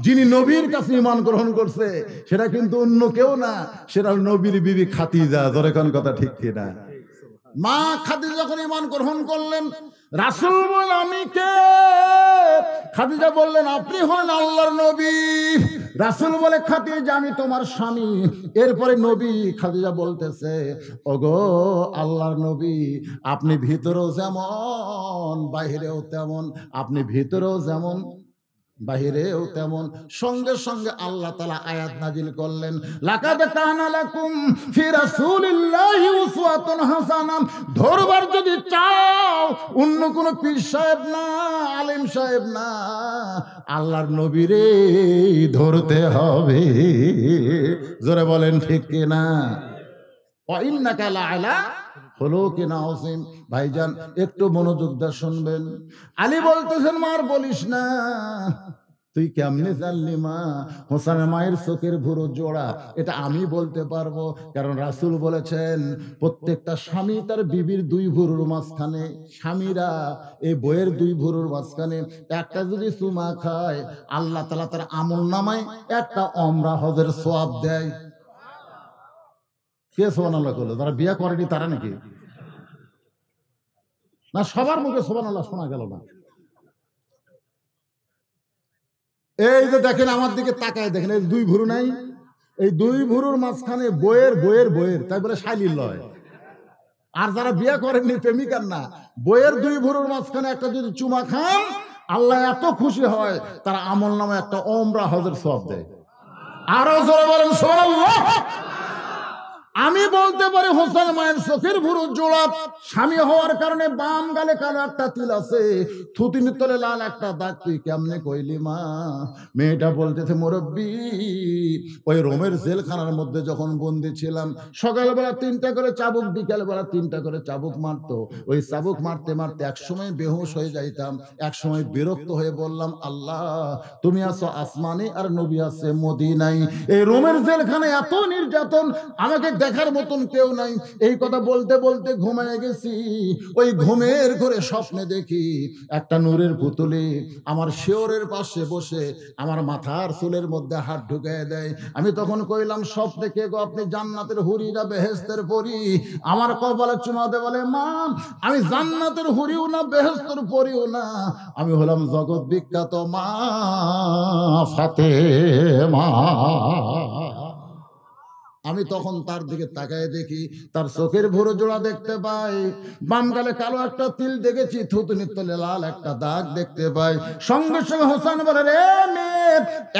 যিনি নবীর কাছে ঈমান গ্রহণ করছে সেটা কিন্তু অন্য কেউ না, সেটা নবীর বিবি খাদিজা। জোরে কোন কথা ঠিক কিনা? মা খাদিজা যখন ঈমান গ্রহণ করলেন, রাসূল বললেন আমি কে? খাদিজা বললেন আপনি হলেন আল্লাহর নবী। রাসূল বলে খাদিজা আমি তোমার স্বামী। এরপরে নবী খাদিজা বলতেছে ওগো আল্লাহর নবী, আপনি ভিতরেও যেমন বাহিরেও তেমন, আপনি ভিতরেও যেমন বাহিরেও তেমন। সঙ্গে সঙ্গে আল্লাহ তাআলা আয়াত নাজিল করলেন, লাকাদ কানা লাকুম ফি রাসূলিল্লাহি উসওয়াতুন হাসানা। ধরবার যদি চাও অন্য কোন পীর সাহেব না, আলেম সাহেব না, আল্লাহর নবীরে ধরতে হবে। জোরে বলেন ঠিক কিনা? ওয়া ইন্নাকা লাআলা খুলুকিন আযীম। ভাইজান একটু মনোযোগ দিয়ে শুনবেন। আলী বলতেছেন মার বলিস না, তুই কেমনে জানলি মা হোসেনের মায়ের চোখের ভুরু জোড়া? এটা আমি বলতে পারবো, কারণ রাসূল বলেছেন প্রত্যেকটা স্বামী তার বিবির 2 ভুরুর মাঝখানে, স্বামীরা এই বইয়ের 2 ভুরুর মাঝখানে একটা যদি চুমা খায়, আল্লাহ তাআলা তার আমলনামায় একটা ওমরা হজের সওয়াব দেয়। কে সুবহানাল্লাহ করলো? যারা বিয়ে করেনি তারা নাকি? না, সবার মুখে সুবহানাল্লাহ শোনা গেল না। এই যে দেখেন আমার দিকে তাকায় দেখেন, এই 2 ভুরু নাই, এই 2 ভুরুর মাঝখানে বইয়ের তাই বলে শাইলির লয়। আর যারা বিয়ে করেননি, প্রেমিকার না, বইয়ের 2 ভুরুর মাঝখানে একটা যদি চুমা খান, আল্লাহ এত খুশি হয় তার আমলনামায় একটা ওমরা হজের সওয়াব দেয়। আরো জোরে বলেন সুবহানাল্লাহ। আমি বলতে পারি হোসেন মায়ের চোখের ভুরু জোড়া, স্বামী হওয়ার কারণে বাম গালে কালো একটা তিল আছে, থুতির তলে লাল একটা দাগ, তুই কেমনে কইলি মা? মেয়েটা বলতেছে মুরব্বি, ওই রোমের জেলখানার মধ্যে যখন বন্দি ছিলাম, সকালবেলা 3টা করে চাবুক, বিকালবেলা 3টা করে চাবুক মারতো। ওই চাবুক মারতে মারতে এক সময় বেহুশ হয়ে যাইতাম, এক সময় বিরক্ত হয়ে বললাম, আল্লাহ তুমি আছো আসমানে আর নবী আছে মদিনায়, এই রোমের জেলখানায় এত নির্যাতন, আমাকে দেখার মতন কেউ নাই। এই কথা বলতে বলতে ঘুমিয়ে গেছি। ওই ঘুমের ঘরে স্বপ্নে দেখি একটা নূরের পুতুলি আমার শিওরের পাশে বসে আমার মাথার চুলের মধ্যে হাত ঢুকিয়ে দেয়। আমি তখন কইলাম, স্বপ্নে কে গো আপনি? জান্নাতের হুরি না বেহেশতের পরি? আমার কপালে চুমাতে বলে, মা আমি জান্নাতের হুরিও না বেহেশতের পরিও না, আমি হলাম জগৎ বিখ্যাত মা ফাতেমা। আমি তখন তার দিকে তাকায় দেখি, তার চোখের ভুরু জোড়া দেখতে পাই, বাম গালে কালো একটা তিল দেখেছি, থুতনির তলে লাল একটা দাগ দেখতে পাই। সঙ্গে সঙ্গে হোসেন বলে, রে মেয়ে,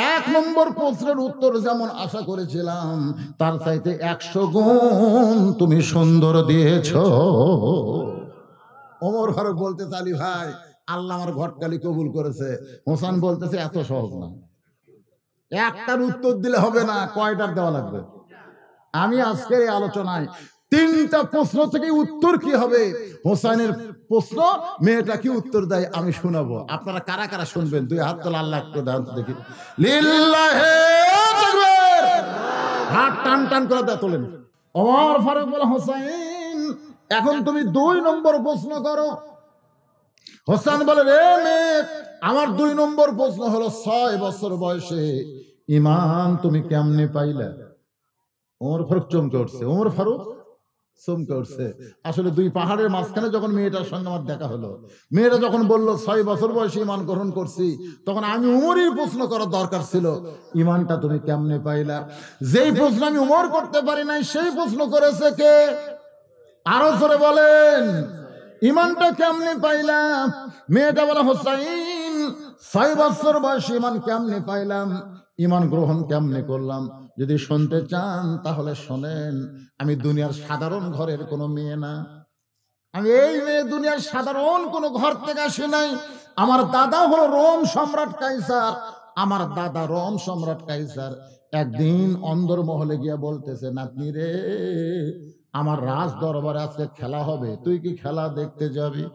1 নম্বর প্রশ্নের উত্তর যেমন আশা করেছিলাম তার চাইতে 100 গুণ তুমি সুন্দর দিয়েছ। ওমর ফারুক বলতে, আলী ভাই আল্লাহ আমার ঘটকালি কবুল করেছে। হোসেন বলতেছে, এত সহজ না, একটার উত্তর দিলে হবে না, কয়টার দেওয়া লাগবে? আমি আজকের এই আলোচনায় 3টা প্রশ্ন থেকে উত্তর কি হবে, হোসেনের প্রশ্ন মেয়েটা কি উত্তর দেয় আমি শোনাবো। আপনারা কারা কারা শুনবেন? 2 হাত তোলা, আল্লাহ একটু দান দেখি, লিল্লাহে তাকবীর, হাত টান টান করে দা তোলেন। ওমর ফারুক বলে, হোসেন এখন তুমি 2 নম্বর প্রশ্ন করো। হোসেন বলে, রে মেয়ে, আমার 2 নম্বর প্রশ্ন হলো 6 বছর বয়সে ঈমান তুমি কেমনে পাইলে? ওমর ফারুক চমকে উঠছে, ওমর ফারুক চমকে উঠছে। আসলে 2 পাহাড়ের মাঝখানে যখন মেয়েটার সঙ্গে আমার দেখা হলো, মেয়েটা যখন বললো 6 বছর বয়সে ঈমান গ্রহণ করছি, তখন আমি উমরের প্রশ্ন করার দরকার ছিল, ঈমানটা তুমি কেমনে পাইলা? যেই প্রশ্ন আমি উমর করতে পারি নাই, সেই প্রশ্ন করেছে কে? আরো জোরে বলেন, ঈমানটা কেমনে পাইলাম? মেয়েটা বলে, হোসাইন 6 বছর বয়সে ঈমান কেমনে পাইলাম, ঈমান গ্রহণ কেমনে করলাম, যদি শুনতে চান তাহলে শোনেন। আমি দুনিয়ার সাধারণ ঘরের কোনো মেয়ে না, আমি এই মেয়ে দুনিয়ার সাধারণ কোনো ঘর থেকে আসি নাই। আমার দাদা হলো রোম সম্রাট কাইসার, আমার দাদা রোম সম্রাট কাইসার একদিন অন্দরমহলে গিয়া বলতেছে, নাতনি রে, আমার রাজ দরবারে আজকে খেলা হবে, তুই কি খেলা দেখতে যাবি?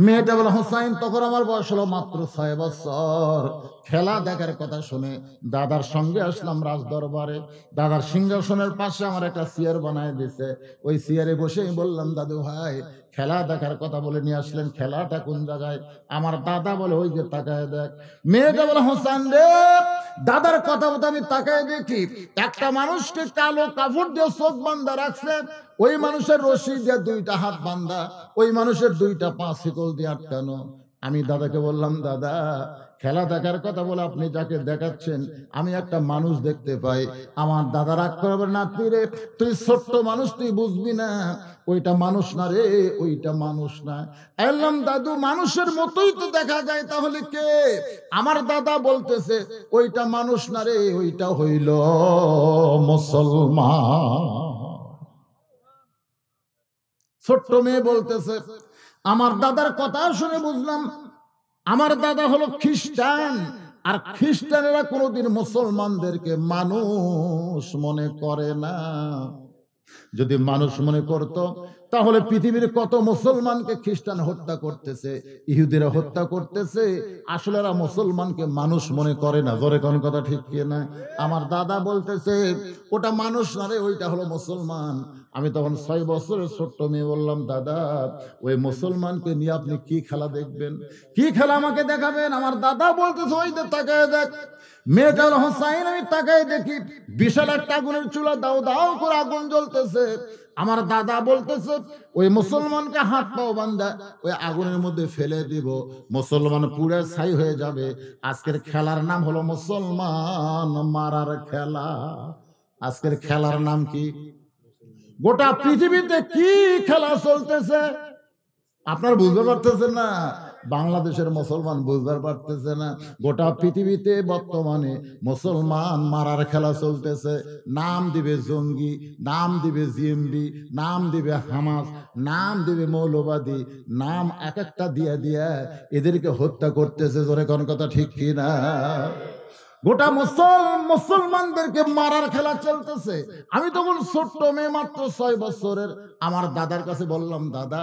মেয়েটা বলে, হোসাইন তখন আমার বয়স হলো মাত্র 6 বছর। খেলা দেখার কথা শুনে দাদার সঙ্গে আসলাম রাজ দরবারে। দাদার সিংহাসনের পাশে আমার একটা চেয়ার বানায় দিছে, ওই চেয়ারে বসেই বললাম, দাদু ভাই খেলা দেখার কথা বলে নিয়ে আসলেন, খেলাটা কোন জায়গায়? আমার দাদা বলে, ওই যে তাকায় দেখ। মেয়েটা বলে, হোসেন রে, দাদার কথা মতো আমি তাকায় দেখি একটা মানুষকে কালো কাপড় দিয়ে চোখ বান্ধা রাখছে, ওই মানুষের রশি দিয়ে 2টা হাত বান্ধা, ওই মানুষের 2টা পা শিকল দিয়ে আটকানো। আমি দাদাকে বললাম, দাদা খেলা দেখার কথা বলে আপনি যাকে দেখাচ্ছেন আমি একটা মানুষ দেখতে পাই। আমার দাদা রাগ করবে, নাতি রে তুই ছোট্ট মানুষ, তুই বুঝবি না, ওইটা মানুষ না রে, ওইটা মানুষ না। এলাম দাদু মানুষের মতোই তো দেখা যায়, তাহলে কে? আমার দাদা বলতেছে, ওইটা মানুষ না রে, ওইটা হইল মুসলমান। ছোট্ট মেয়ে বলতেছে, আমার দাদার কথা শুনে বুঝলাম আমার দাদা হলো খ্রিস্টান, আর খ্রিস্টানেরা কোনোদিন মুসলমানদেরকে মানুষ মনে করে না। যদি মানুষ মনে করত তাহলে পৃথিবীর কত মুসলমানকে খ্রিস্টান হত্যা করতেছে, ইহুদিরা হত্যা করতেছে। আসলে এরা মুসলমানকে মানুষ মনে করে না। জোরে কোন কথা ঠিক কি না? আমার দাদা বলতেছে, ওটা মানুষ না রে, ওইটা হলো মুসলমান। আমি তখন 6 বছরের ছোট্ট মেয়ে বললাম, দাদা ওই মুসলমানকে নিয়ে আপনি কি খেলা দেখবেন, কি খেলা আমাকে দেখাবেন? আমার দাদা বলতেছে, ওই যে তাকায় দেখ। মেয়েটা হলো হোসাইন, আমি তাকায় দেখি বিশাল একটা আগুনের চুলা, দাও দাও করে আগুন জ্বলতেছে। আমার দাদা বলতেছে, ওই মুসলমানকে হাত পাও বান্ধা ওই আগুনের মধ্যে ফেলে দিব, মুসলমান পুড়ে ছাই হয়ে যাবে। আজকের খেলার নাম হলো মুসলমান মারার খেলা। আজকের খেলার নাম কি? গোটা পৃথিবীতে কি খেলা চলতেছে আপনার বুঝতে পারতেছেন না? বাংলাদেশের মুসলমান বুঝবার পারতেছে না, গোটা পৃথিবীতে বর্তমানে মুসলমান মারার খেলা চলতেছে। নাম দিবে জঙ্গি, নাম দিবে জিএমবি, নাম দিবে হামাস, নাম দিবে মৌলবাদী, নাম এক একটা দিয়া দিয়া এদেরকে হত্যা করতেছে। জোরে কোন কথা ঠিক কিনা? গোটা মুসলমানদেরকে মারার খেলা চলতেছে। আমি তখন ছোট্ট মেয়ে, মাত্র 6 বছরের, আমার দাদার কাছে বললাম, দাদা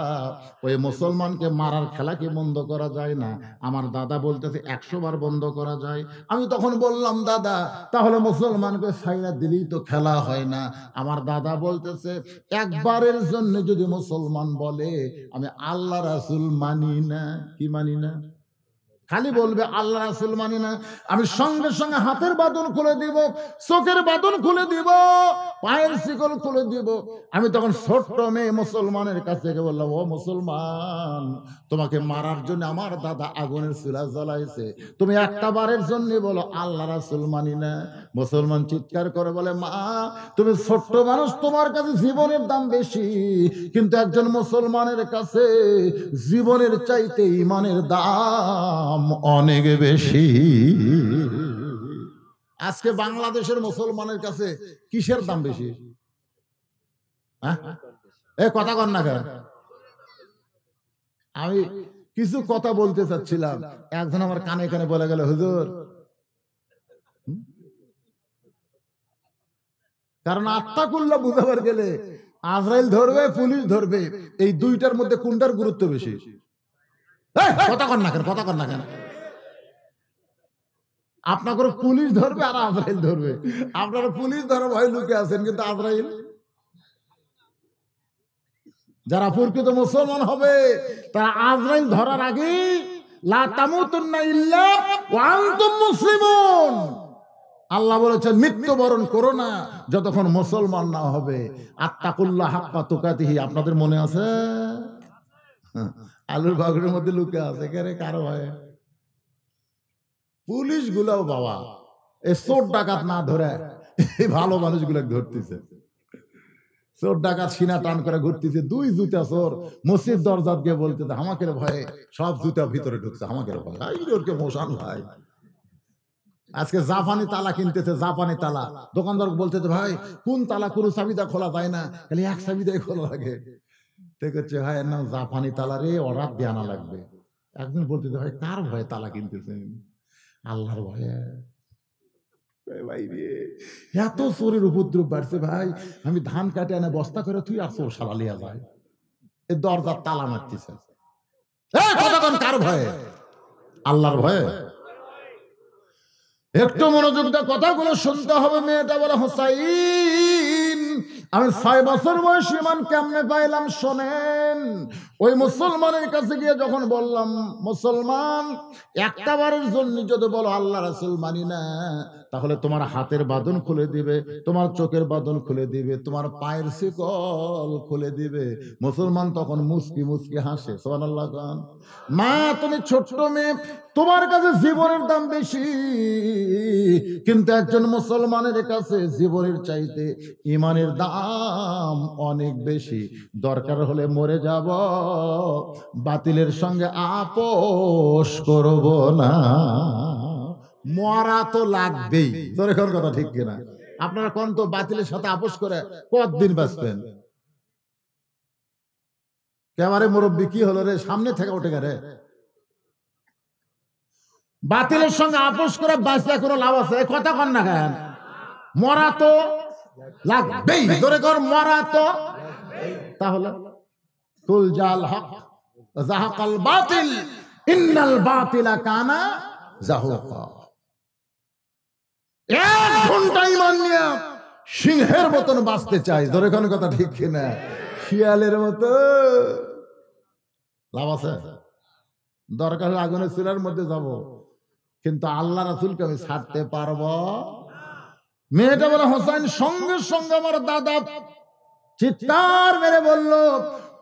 ওই মুসলমানকে মারার খেলা কি বন্ধ করা যায় না? আমার দাদা বলতেছে 100 বার বন্ধ করা যায়। আমি তখন বললাম, দাদা তাহলে মুসলমানকে ছাইরা দিলেই তো খেলা হয় না। আমার দাদা বলতেছে, একবারের জন্য যদি মুসলমান বলে আমি আল্লাহ রাসূল মানি না, কি মানি না, খালি বলবে আল্লাহ রাসূল মানি না, আমি সঙ্গে সঙ্গে হাতের বাঁধন খুলে দিব, চোখের বাঁধন খুলে দিব, পায়ের শিকল খুলে দিব। আমি তখন ছোট্ট মেয়ে মুসলমানের কাছে গিয়ে বললাম, ও মুসলমান, তোমাকে মারার জন্য আমার দাদা আগুনের চুলা জ্বালাইছে, তুমি একটা বারের জন্য বলো আল্লাহ রাসূল মানি না। মুসলমান চিৎকার করে বলে, মা তুমি ছোট্ট মানুষ, তোমার কাছে জীবনের দাম বেশি, কিন্তু একজন মুসলমানের কাছে জীবনের চাইতে ঈমানের দাম অনেক বেশি। আজকে বাংলাদেশের মুসলমানের কাছে কিসের দাম বেশি? কথা কন না কেন? আমি কিছু কথা বলতে চাচ্ছিলাম, একজন আমার কানে কানে বলে গেল, হুজুর, কারণ আত্তাকুল্লাহ বুঝাবার গেলে আজরাইল ধরবে, পুলিশ ধরবে, এই দুইটার মধ্যে কোনটার গুরুত্ব বেশি? কথা কন না কেন? কথা কন না কেন? আপনাকে পুলিশ ধরবে আর আজরাইল ধরবে। আপনারা পুলিশ ধরা ভয় লুকে আছেন, কিন্তু আজরাইল, যারা প্রকৃত মুসলমান হবে তারা আজরাইল ধরার আগে লা তামুতুন্না ইল্লা ওয়া আনতুম মুসলিমুন, আল্লাহ বলেছেন মৃত্যুবরণ করো না যতক্ষণ মুসলমান না হবে। আত্তাকুল্লাহ হাক্কা তুকাতিহি, আপনাদের মনে আছে? আলুর বাগড়ের মধ্যে লুকে আছে, কারো হয়? পুলিশ গুলাও বাবা এই চোর ডাকাত না ধরে এই ভালো মানুষগুলো ধরতেছে। চোর ডাকাত সিনা টান করে ঘুরতেছে, 2 জুতা চোর মসজিদ দরজাত গিয়ে বলতেছে, আমাকে ভয়ে সব জুতা ভিতরে ঢুকছে, আমাকে ভয়। ওরকে মোশান ভাই আজকে জাপানি তালা কিনতেছে, জাপানি তালা। দোকানদার বলতেছে, ভাই কোন তালা কোন চাবিটা খোলা যায় না, খালি এক চাবিটাই খোলা লাগে। ঠিক হচ্ছে, ভাই এর নাম জাপানি তালা রে, অর্ডার দিয়ে আনা লাগবে। একজন বলতেছে, ভাই কার ভয়ে তালা কিনতেছেন? আল্লাহর ভয়ে। ভাই রে, এত চোরের উপদ্রব বাড়ছে ভাই, আমি ধান কাটে আনে বস্তা করে তুই আর চোর সালা লিয়া যায়, এই দরজার তালা মারতেছে। কার ভয়ে? আল্লাহর ভয়ে। একটু মনোযোগ দিয়ে কথাগুলো শুনতে হবে। মেয়েটা বলে, হোসাইন আমি 6 বছর বয়সী ঈমান কেমনে পাইলাম শোনেন। ওই মুসলমানের কাছে গিয়ে যখন বললাম, মুসলমান একটা বারের জন্য যদি বলো আল্লাহ রাসূল মানি না, তাহলে তোমার হাতের বাঁধন খুলে দিবে, তোমার চোখের বাঁধন খুলে দিবে, তোমার পায়ের শিকল খুলে দিবে। মুসলমান তখন মুস্কি মুস্কি হাসে। সুবহানাল্লাহ। মা তুমি ছোট্ট মেয়ে, তোমার কাছে জীবনের দাম বেশি, কিন্তু একজন মুসলমানের কাছে জীবনের চাইতে ঈমানের দাম অনেক বেশি। দরকার হলে মরে যাব, বাতিলের সঙ্গে আপোষ করব না। মরা তো লাগবেই, তোর এখন কথা ঠিক কিনা? আপনারা কোন তো বাতিলের সাথে আপোষ করে কতদিন বাঁচবেন? কেবারে মুরব্বী কি হলো রে, সামনে থেকে উঠে গেলে। বাতিলের সঙ্গে আপোষ করে বাঁচলে কোনো লাভ আছে? কথা কন না কেন? মরা তো লাগবেই, ধরে কর মরা তো। তাহলে কুল জাল হক যাহাকাল বাতিল ইন্নাল বাতিলা কানা যাহুকা। 1 ঘন্টা ঈমান নিয়ে সিংহের মতন বাঁচতে চাই, ধরে কোন কথা ঠিক কিনা? শিয়ালের মতো লাভ আছে? দরকার আগুনের চুলার মধ্যে যাব, কিন্তু আল্লাহ রাসূলকে আমি ছাড়তে পারবো? মেয়েটা বলে, হোসেন সঙ্গে সঙ্গে আমার দাদা চিৎকার মেরে বলল,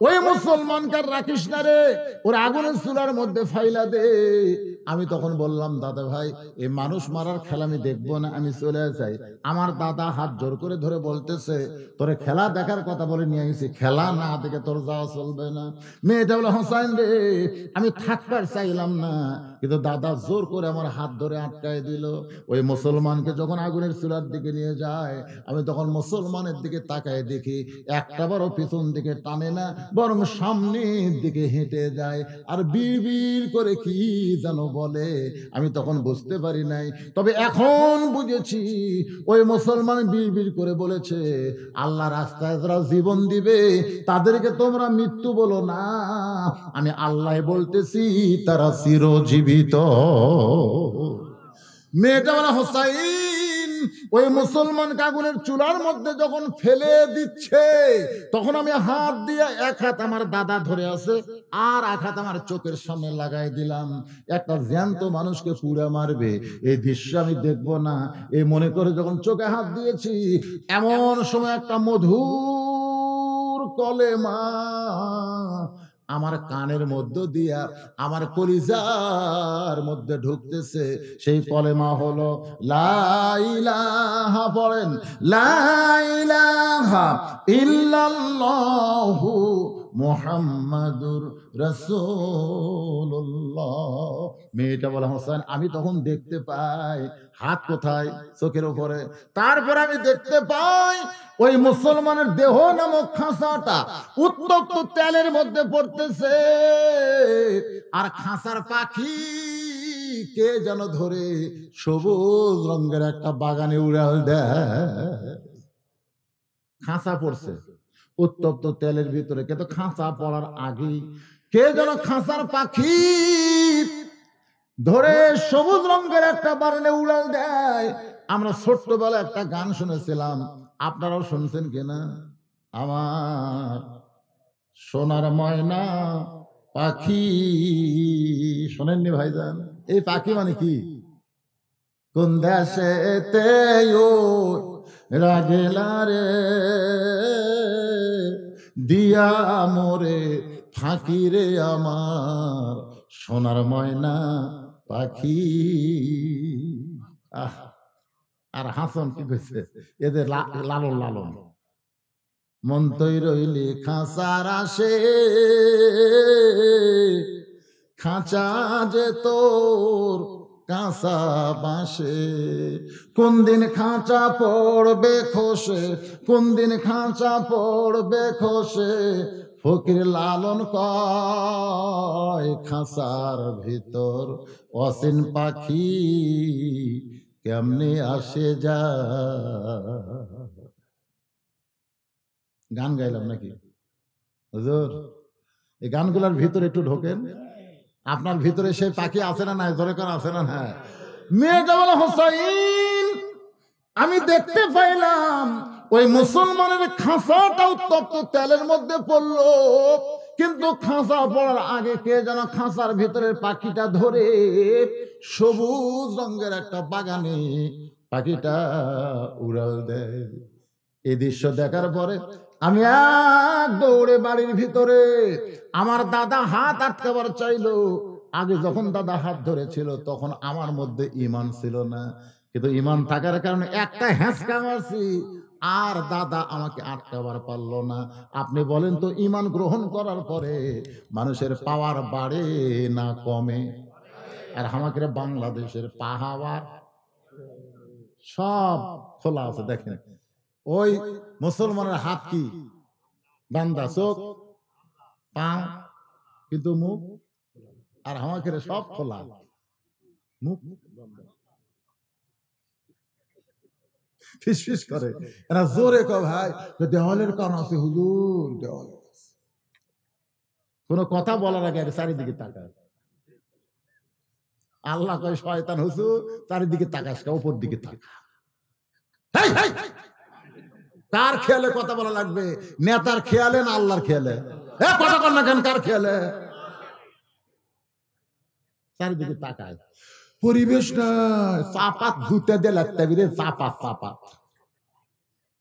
ওই মুসলমানকে রাখিস না রে, ওর আগুনের চুলার মধ্যে ফাইলা দে। আমি তখন বললাম, দাদা ভাই, এই মানুষ মারার খেলা আমি দেখবো না, আমি চলে যাই। আমার দাদা হাত জোর করে ধরে বলতেছে, তোরে খেলা দেখার কথা বলে নিয়ে গেছি, খেলা না দেখে তোর যাওয়া চলবে না। মেয়েটা বলে, হোসাইন রে, আমি থাকবার চাইলাম না, কিন্তু দাদা জোর করে আমার হাত ধরে আটকায় দিল। ওই মুসলমানকে যখন আগুনের চুলার দিকে নিয়ে যায়, আমি তখন মুসলমানের দিকে তাকায় দেখি একটা বারও পিছন দিকে টানে না, বরং সামনের দিকে হেঁটে যায় আর বিড় করে কি যেন বলে। আমি তখন বুঝতে পারি নাই, তবে এখন বুঝেছি ওই মুসলমান বিড় করে বলেছে, আল্লাহ রাস্তায় যারা জীবন দিবে তাদেরকে তোমরা মৃত্যু বলো না, আমি আল্লাহ বলতেছি তারা চিরজীবিত। মেয়েটা বলে, হোসাইন, ওই মুসলমানকে আগুনের চুলার মধ্যে যখন ফেলে দিচ্ছে, তখন আমি হাত দিয়ে এক হাত আমার দাদা ধরে আছে আর এক হাত আমার চোখের সামনে লাগাই দিলাম। একটা জ্যান্ত মানুষকে পুড়ে মারবে, এই দৃশ্য আমি দেখবো না, এই মনে করে যখন চোখে হাত দিয়েছি, এমন সময় একটা মধুর কলেমা আমার কানের মধ্য দিয়া আমার কলিজার মধ্যে ঢুকতেছে। সেই কলেমা হলো লা ইলাহা, পড়েন, লা ইলাহা ইল্লাল্লাহু মুহাম্মাদুর রাসূলুল্লাহ। মেয়েটা বলে, হোসেন, আমি তখন দেখতে পাই হাত কোথায়, চোখের উপরে। তারপর আমি দেখতে পাই ওই মুসলমানের দেহ নামক খাঁচাটা উত্তপ্ত তেলের মধ্যে পড়তেছে, আর খাঁচার পাখি কে যেন ধরে সবুজ রঙের একটা বাগানে উড়াল দেয়। খাঁচা পড়ছে উত্তপ্ত তেলের ভিতরে, কিন্তু খাঁচা পড়ার আগেই কে যেন খাঁচার পাখি ধরে সবুজ রঙের একটা বাগানে উড়াল দেয়। আমরা ছোট্টবেলা একটা গান শুনেছিলাম, আপনারাও শুনছেন কিনা? আমার সোনার ময়না পাখি, শোনেননি ভাইজান? এই পাখি মানে কি? কোন দেশেতে রাগেলা রে দিয়া মোরে ফাঁকি রে আমার সোনার ময়না পাখি। আহ, আর হাসন কি কইছে, এদের লালন লালন। মন তৈ রইলি খাঁচার আসে, খাঁচা যে তোর কাঁচা বাঁশে, কোন দিন খাঁচা পড়বে খসে, কোন দিন খাঁচা পড়বে খসে, ফকির লালন কয় খাঁচার ভিতর অসীন পাখি কেমনে আসে যা। গান গাইলাম নাকি হুজুর? এই গানগুলোর ভিতরে একটু ঢোকেন, আপনার ভিতরে সেই পাখি আছে না নাই? ধরে কর আছে না? হ্যাঁ। মেয়েটা বলে, হোসাইন, আমি দেখতে পাইলাম ওই মুসলমানের খাঁচাটা উত্তপ্ত তেলের মধ্যে পড়লো, কিন্তু খাঁচা পড়ার আগে কে যেন খাঁচার ভিতরের পাখিটা ধরে সবুজ রঙের একটা বাগানে পাখিটা উড়াল দেয়। এই দৃশ্য দেখার পরে আমি এক দৌড়ে বাড়ির ভিতরে, আমার দাদা হাত আটকাবার চাইলো। আগে যখন দাদা হাত ধরেছিল তখন আমার মধ্যে ঈমান ছিল না, কিন্তু ঈমান থাকার কারণে একটা হ্যাঁচকা মারছি, আর দাদা আমাকে আটকাবার পারলো না। আপনি বলেন তো, ঈমান গ্রহণ করার পরে মানুষের পাওয়ার বাড়ে না কমে? আর আমাকে বাংলাদেশের পাহাড় সব খোলা আছে, দেখেন। ওই মুসলমানের হাত কি বান্দা, চোখ পা, কিন্তু মুখ আর আমাকে সব খোলা, মুখ ফিস করে। এরা জোরে কয়, ভাই দেওয়ালের কারণ আছে হুজুর, দেওয়াল। কোন কথা বলার আগে চারিদিকে তাকায়। আল্লাহ কয়, শয়তান হুজুর চারিদিকে তাকাস, উপর দিকে তাকা। কার খেয়ালে কথা বলা লাগবে? নেতার খেয়ালে না আল্লাহর খেয়ালে? কথা কর না কেন? কার খেয়ালে? চারিদিকে তাকায়, পরিবেশ নাই, চাপাত ঘুরতে দিয়ে লাগতে হবে, চাপাত চাপাত।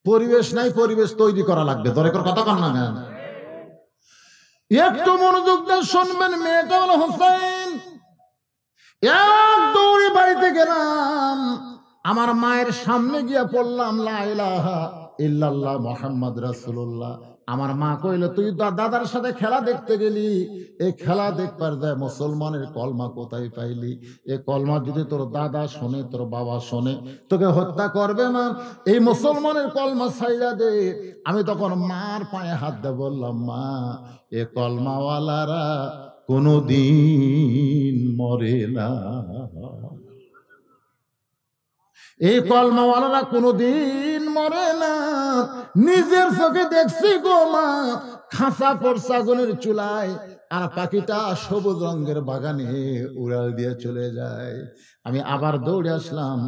পরিবেশ নাই, পরিবেশ তৈরি করা লাগবে। ধরে কথা কর না কেন? একটু মনোযোগ দিয়ে শুনবেন। মেয়েটা হলো হোসেন। এক দৌড়ে বাড়িতে গেলাম, আমার মায়ের সামনে গিয়া পড়লাম লা ইলাহা ইল্লাল্লাহ মুহাম্মদ রাসূলুল্লাহ। আমার মা কইল, তুই দাদার সাথে খেলা দেখতে গেলি, এই খেলা দেখবার যায় মুসলমানের কলমা কোথায় পাইলি? এই কলমা যদি তোর দাদা শোনে, তোর বাবা শোনে, তোকে হত্যা করবে না। এই মুসলমানের কলমা ছাইড়া দে। আমি তখন মার পায়ে হাত দিয়ে বললাম, মা, এ কলমাওয়ালারা কোনদিন মরে না, এই কলমাওয়ালারা কোনদিন মরে না। নিজের চোখে দেখছি গো মা, খাঁচা পড়ছে আগুনের চুলায়, আর পাখিটা সবুজ রঙের বাগানে উড়াল দিয়ে চলে যায়। আমি আবার দৌড়ে আসলাম,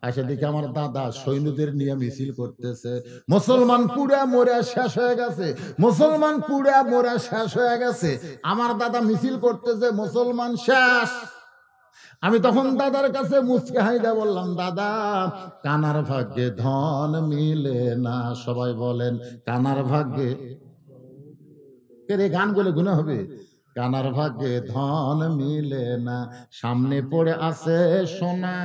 আসে দেখি আমার দাদা সৈন্যদের নিয়ে মিছিল করতেছে। মুসলমান পুরা মরে শেষ হয়ে গেছে, মুসলমান পুরা মরে শেষ হয়ে গেছে। আমার দাদা মিছিল করতেছে, মুসলমান শেষ। আমি তখন দাদার কাছে মুচকে হাইদা বললাম, দাদা, কানার ভাগ্যে ধন মিলে না। সবাই বলেন, কানার ভাগ্যে, গান বলে গুণা হবে। কানার ভাগ্যে ধন মিলে না, সামনে পড়ে আছে সোনা,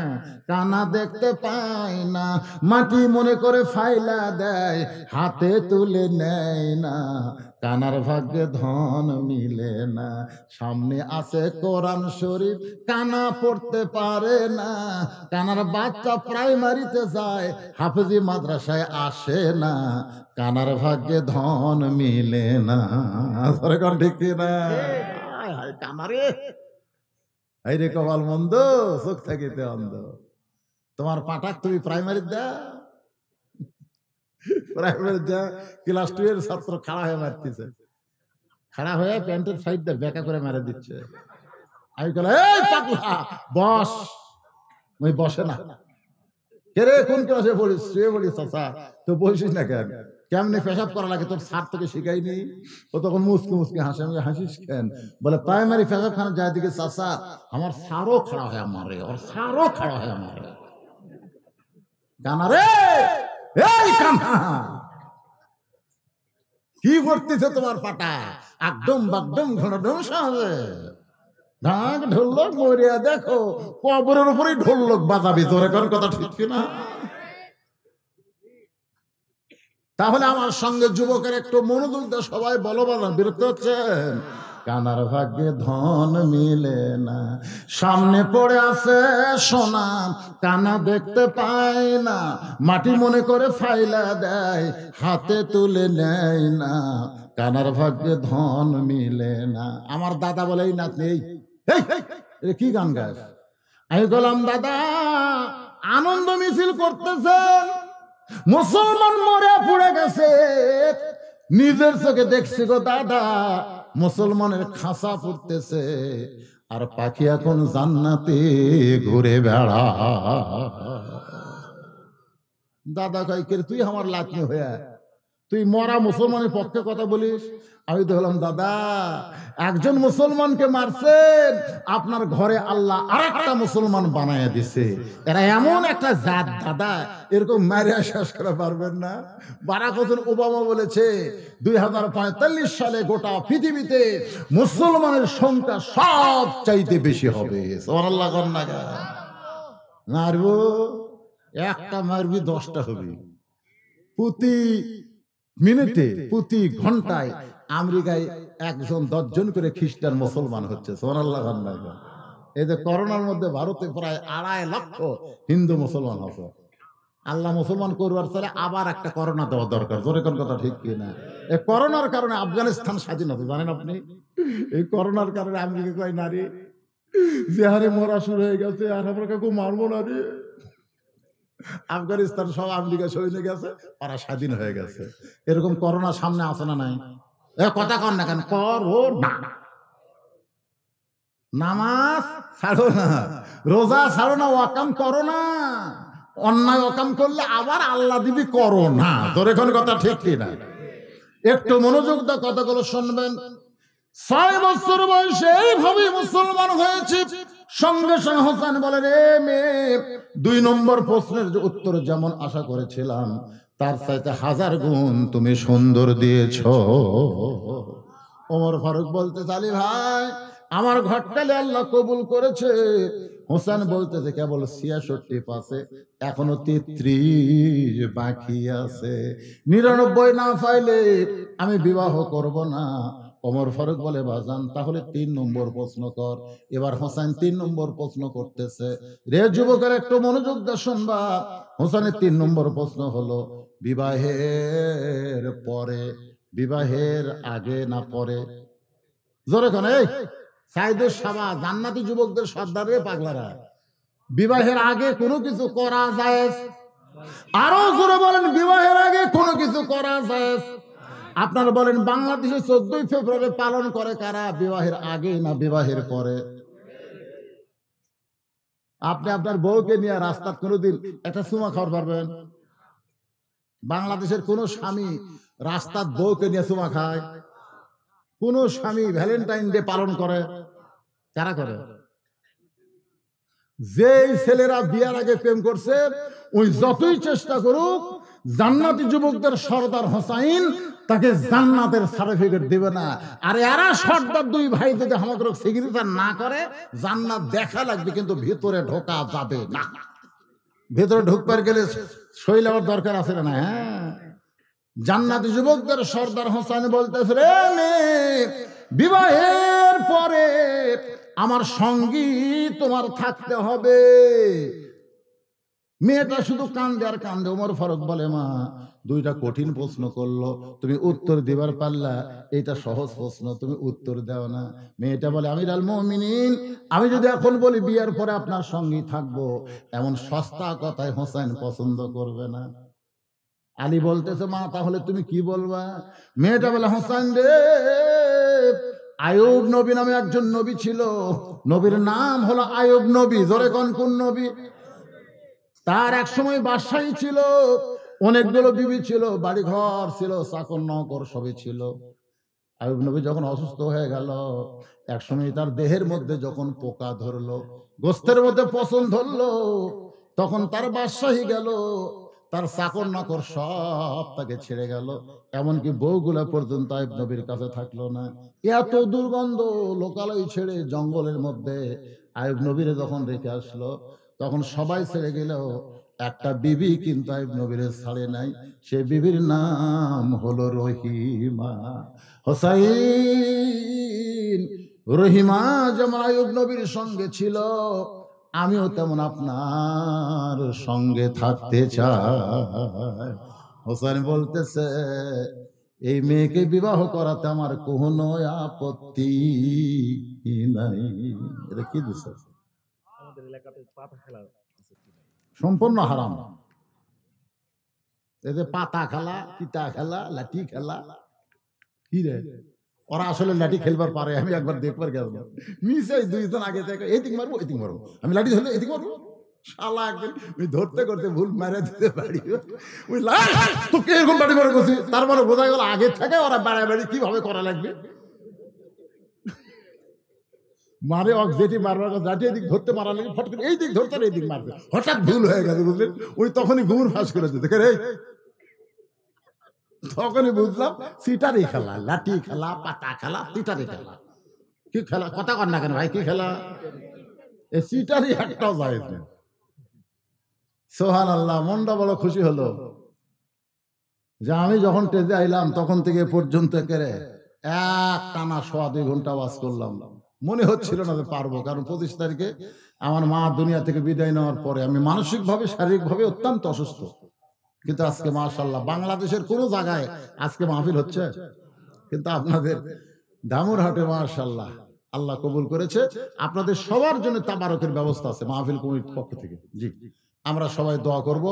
কানা দেখতে পায় না, মাটি মনে করে ফাইলা দেয়, হাতে তুলে নেয় না। কানার ভাগ্যে ধন মিলে না, সামনে আছে কোরআন শরীফ, কানা পড়তে পারে না। কানার বাচ্চা প্রাইমারিতে যায়, হাফেজি মাদ্রাসায় আসে না। কানার ভাগ্যে ধন মিলে না। ঠিক না? কানারে রে কপাল মন্দ, চোখ থাকিতে অন্ধ। তোমার পাঠাক তুমি প্রাইমারি দা, প্রাইমারি দা, ক্লাস 2 এর ছাত্র খাড়া হয়ে মারতেছে, খাড়া হয়ে প্যান্টের সাইড দিয়ে বেঁকা করে মেরে দিচ্ছে। আমি বলে, এই পাগলা বস। ওই বসে না। কে রে, কোন ক্লাসে পড়িস? শুয়ে বলিস, চাচা তো বসিস না কেন? কেমনে পেশাব করা লাগে তোর স্যার তোকে শিখাইনি? ও তখন মুসকে মুসকে হাসে। আমি হাসিস কেন? বলে, প্রাইমারি পেশাব খানা যায় দিকে চাচা, আমার স্যারও খাড়া হয় আমারে, ওর স্যারও খাড়া হয় আমারে। কানা রে, এই কানা, কি করতেছে তোমার পাটা? একদম বাগদম ঘনডম সাজে ঢাক ঢোলক মরিয়া দেখো, কবরের উপরেই ঢোলক বাজাবি। তোর এখন কথা ঠিক না? তাহলে আমার সঙ্গে যুবকের একটু মনোযোগ দিয়ে সবাই বলো, বাবা, বিরক্ত হচ্ছেন? কানার ভাগ্যে ধন মিলে না, সামনে পড়ে আছে সোনা, কানা দেখতে পায় না, মাটি মনে করে ফাইলা দেয়, হাতে তুলে নেয় না। কানার ভাগ্যে ধন মিলে না। আমার দাদা বলে, এই নাচ নেই, কি গান গাছ? আমি বললাম, দাদা, আনন্দ মিছিল করতেছেন, মুসলমান মরে পড়ে গেছে, নিজের চোখে দেখছি গো দাদা, মুসলমানের খাসা পড়তেছে, আর পাখি এখন জান্নাতে ঘুরে বেড়া। দাদা কয়, কে তুই আমার লাতনি হয়ে, তুই মরা মুসলমানের পক্ষে কথা বলিস? আমি তো বললাম, দাদা, একজন মুসলমানকে মারছেন, আপনার ঘরে আল্লাহ আরেকটা মুসলমান বানায়া দিছে। এরা এমন একটা জাত দাদা, এরকম মারিয়া শেষ করে পারবেন না। বারাক হোসেন ওবামা বলেছে 2045 সালে গোটা পৃথিবীতে মুসলমানের সংখ্যা সব চাইতে বেশি হবে। সুবহানাল্লাহ। মারবো একটা, মারবি 10টা হবে। প্রতি মিনিটে, প্রতি ঘন্টায় আমেরিকায় 1-10 জন করে খ্রিস্টান মুসলমান হচ্ছে। সুবহানাল্লাহ। এই যে করোনার মধ্যে ভারতে প্রায় 2.5 লক্ষ হিন্দু মুসলমান আছে। আল্লাহ মুসলমান করবার চলে আবার একটা করোনা দেওয়া দরকার। জোরে কোন কথা ঠিক কিনা? এই করোনার কারণে আফগানিস্তান স্বাধীন হবে, জানেন আপনি? এই করোনার কারণে আমেরিকা কয় নারী যে হারে মরা শুরু হয়ে গেছে, আর আমরা কাউকে মারবো না রে। আফগানিস্তান সব আমেরিকা সইনে গেছে, ওরা স্বাধীন হয়ে গেছে। এরকম করোনা সামনে আসে না নাই? কথা কন না কেন? করোনা। নামাজ ছাড়ো না, রোজা ছাড়ো না, ওয়াকাম করো না। অন্যায় ওয়াকাম করলে আবার আল্লাহ দিবি করোনা। তোর এখন কথা ঠিক কিনা? একটু মনোযোগ দিয়ে কথাগুলো শুনবেন। 6 বছর বয়সে এইভাবে মুসলমান হয়েছে। সঙ্গে সঙ্গে হোসেন বলে, রে মেয়ে, 2 নম্বর প্রশ্নের উত্তর যেমন আশা করেছিলাম, তার চাইতে 1000 গুণ তুমি সুন্দর দিয়েছ। ওমর ফারুক বলতে আলী ভাই আমার ঘটকালে আল্লাহ কবুল করেছে। হোসেন বলতেছে কেবল 66 পাশে, এখনো 33 বাকি আছে, 99 না পাইলে আমি বিবাহ করব না। ওমর ফারুক বলে বাজান তাহলে 3 নম্বর প্রশ্ন কর। এবার হোসেন 3 নম্বর প্রশ্ন করতেছে। রে যুবকের একটু মনোযোগ দিয়ে শুনবা। হোসেনের 3 নম্বর প্রশ্ন হলো বিবাহের পরে, বিবাহের আগে না পরে? জোরে কোন এই সাইদুর সাবা জান্নাতি যুবকদের সর্দারে পাগলারা, বিবাহের আগে কোনো কিছু করা যায়? আরো জোরে বলেন, বিবাহের আগে কোনো কিছু করা যায়? আপনারা বলেন বাংলাদেশে 14ই ফেব্রুয়ারি পালন করে কারা, বিবাহের আগে না বিবাহের পরে? আপনি আপনার বউকে নিয়ে রাস্তার কোনোদিন একটা চুমা খাওয়ার পারবেন? বাংলাদেশের কোন স্বামী রাস্তার বউকে নিয়ে চুমা খায়? কোন স্বামী ভ্যালেন্টাইন ডে পালন করে? কারা করে? যেই ছেলেরা বিয়ার আগে প্রেম করছে ওই যতই চেষ্টা করুক জান্নাতি যুবকদের সর্দার হোসাইন তাকে জান্নাতের সার্টিফিকেট দিবে না। আর এরা সর্দার দুই ভাই যদি আমাদের সিগনেচার না করে জান্নাত দেখা লাগবে, কিন্তু ভিতরে ঢোকা যাবে না। ভিতরে ঢুকবার গেলে সই নেওয়ার দরকার আছে না? হ্যাঁ, জান্নাতি যুবকদের সর্দার হোসেন বলতেছে রে মেয়ে, বিবাহের পরে আমার সঙ্গী তোমার থাকতে হবে। মেয়েটা শুধু কান্দে আর কান্দে। ওমর ফারুক বলে মা 2টা কঠিন প্রশ্ন করলো, তুমি উত্তর দিবার পারলা, এটা সহজ প্রশ্ন তুমি উত্তর দাও না। মেয়েটা বলে আমিরুল মুমিনিন, আমি যদি এখন বলি বিয়ের পরে আপনার সঙ্গী থাকবো, এমন সস্তা কথায় হোসেন পছন্দ করবে না। আলী বলতেছে মা তাহলে তুমি কি বলবা? মেয়েটা বলে হোসেন রে, আয়ুব নবী নামে একজন নবী ছিল, নবীর নাম হলো আয়ুব নবী। জোরে কোন নবী? তার এক সময় বাদশাহী ছিল, অনেকগুলো বিবি ছিল, বাড়ি ঘর ছিল, চাকর নকর সবই ছিল। আয়ুব নবী যখন অসুস্থ হয়ে গেল, এক সময় তার দেহের মধ্যে যখন পোকা ধরলো, গোস্তের মধ্যে পচন ধরলো, তখন তার বাদশাহী গেল, তার চাকর নকর সব তাকে ছেড়ে গেল, এমনকি বউগুলা পর্যন্ত আয়ুব নবীর কাছে থাকলো না। এত দুর্গন্ধ, লোকালয় ছেড়ে জঙ্গলের মধ্যে আয়ুব নবীরে যখন রেখে আসলো, তখন সবাই ছেড়ে গেল, একটা বিবি কিন্তু আয়ুব নবীর ছাড়ে নাই। সে বিবির নাম হলো রহিমা। হোসাইন, রহিমা যেমন আয়ুব নবীর সঙ্গে ছিল, আমিও তেমন আপনার সঙ্গে থাকতে চাই। হোসেন বলতেছে এই মেয়েকে বিবাহ করাতে আমার কোনো আপত্তি নাই। এটা কি দিচ্ছে? সম্পূর্ণ হারাম। এতে পাতা খেলা, পিতা খেলা, লাঠি খেলা, কি রে ওরা আসলে লাঠি খেলবার পারে? আমি একবার দেখবার গেলাম, মিশাই 2 জন আগে থেকে এদিক মারবো এদিক মারবো, আমি লাঠি ধরলে এদিক মারবো, শালা একদিন ওই ধরতে করতে ভুল মেরে দিতে পারি, ওই তোকে এরকম লাঠি মারা করছি। তারপরে বোঝা গেল আগে থেকে ওরা বাড়াবাড়ি কিভাবে করা লাগবে। মারে যেটি মারবার লাঠি এদিক ধরতে মারা লাগে, ফট করে এই দিক ধরতে এই দিক মারবে, হঠাৎ ভুল হয়ে গেছে বুঝলেন, ওই তখনই ঘুমুর ফাঁস করে দিতে। তখনই বুঝলাম সিটারি খেলা, লাঠি খেলা, পাতা খেলা, সিটারি খেলা। কি খেলা? কথা কর না কেন ভাই, কি খেলা? এই সিটারি একটাও যায় না। সুবহানাল্লাহ, মনটা বড় খুশি হলো যে আমি যখন টেজে আইলাম তখন থেকে পর্যন্ত করে এক টানা 1.25 ঘন্টা ওয়াজ করলাম। মনে হচ্ছিল না যে পারবো, কারণ 25 তারিখে আমার মা দুনিয়া থেকে বিদায় নেওয়ার পরে আমি মানসিকভাবে শারীরিকভাবে অত্যন্ত অসুস্থ। কিন্তু আজকে মাশাআল্লাহ বাংলাদেশের কোন জায়গায় আজকে মাহফিল হচ্ছে, কিন্তু আপনাদের দামুরহাটে মাশাআল্লাহ আল্লাহ কবুল করেছে। আপনাদের সবার জন্য তাবারকের ব্যবস্থা আছে মাহফিল কমিটির পক্ষ থেকে। জি, আমরা সবাই দোয়া করব।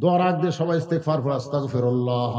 দোয়ার আগে সবাই ইস্তেগফার, আস্তাগফিরুল্লাহ।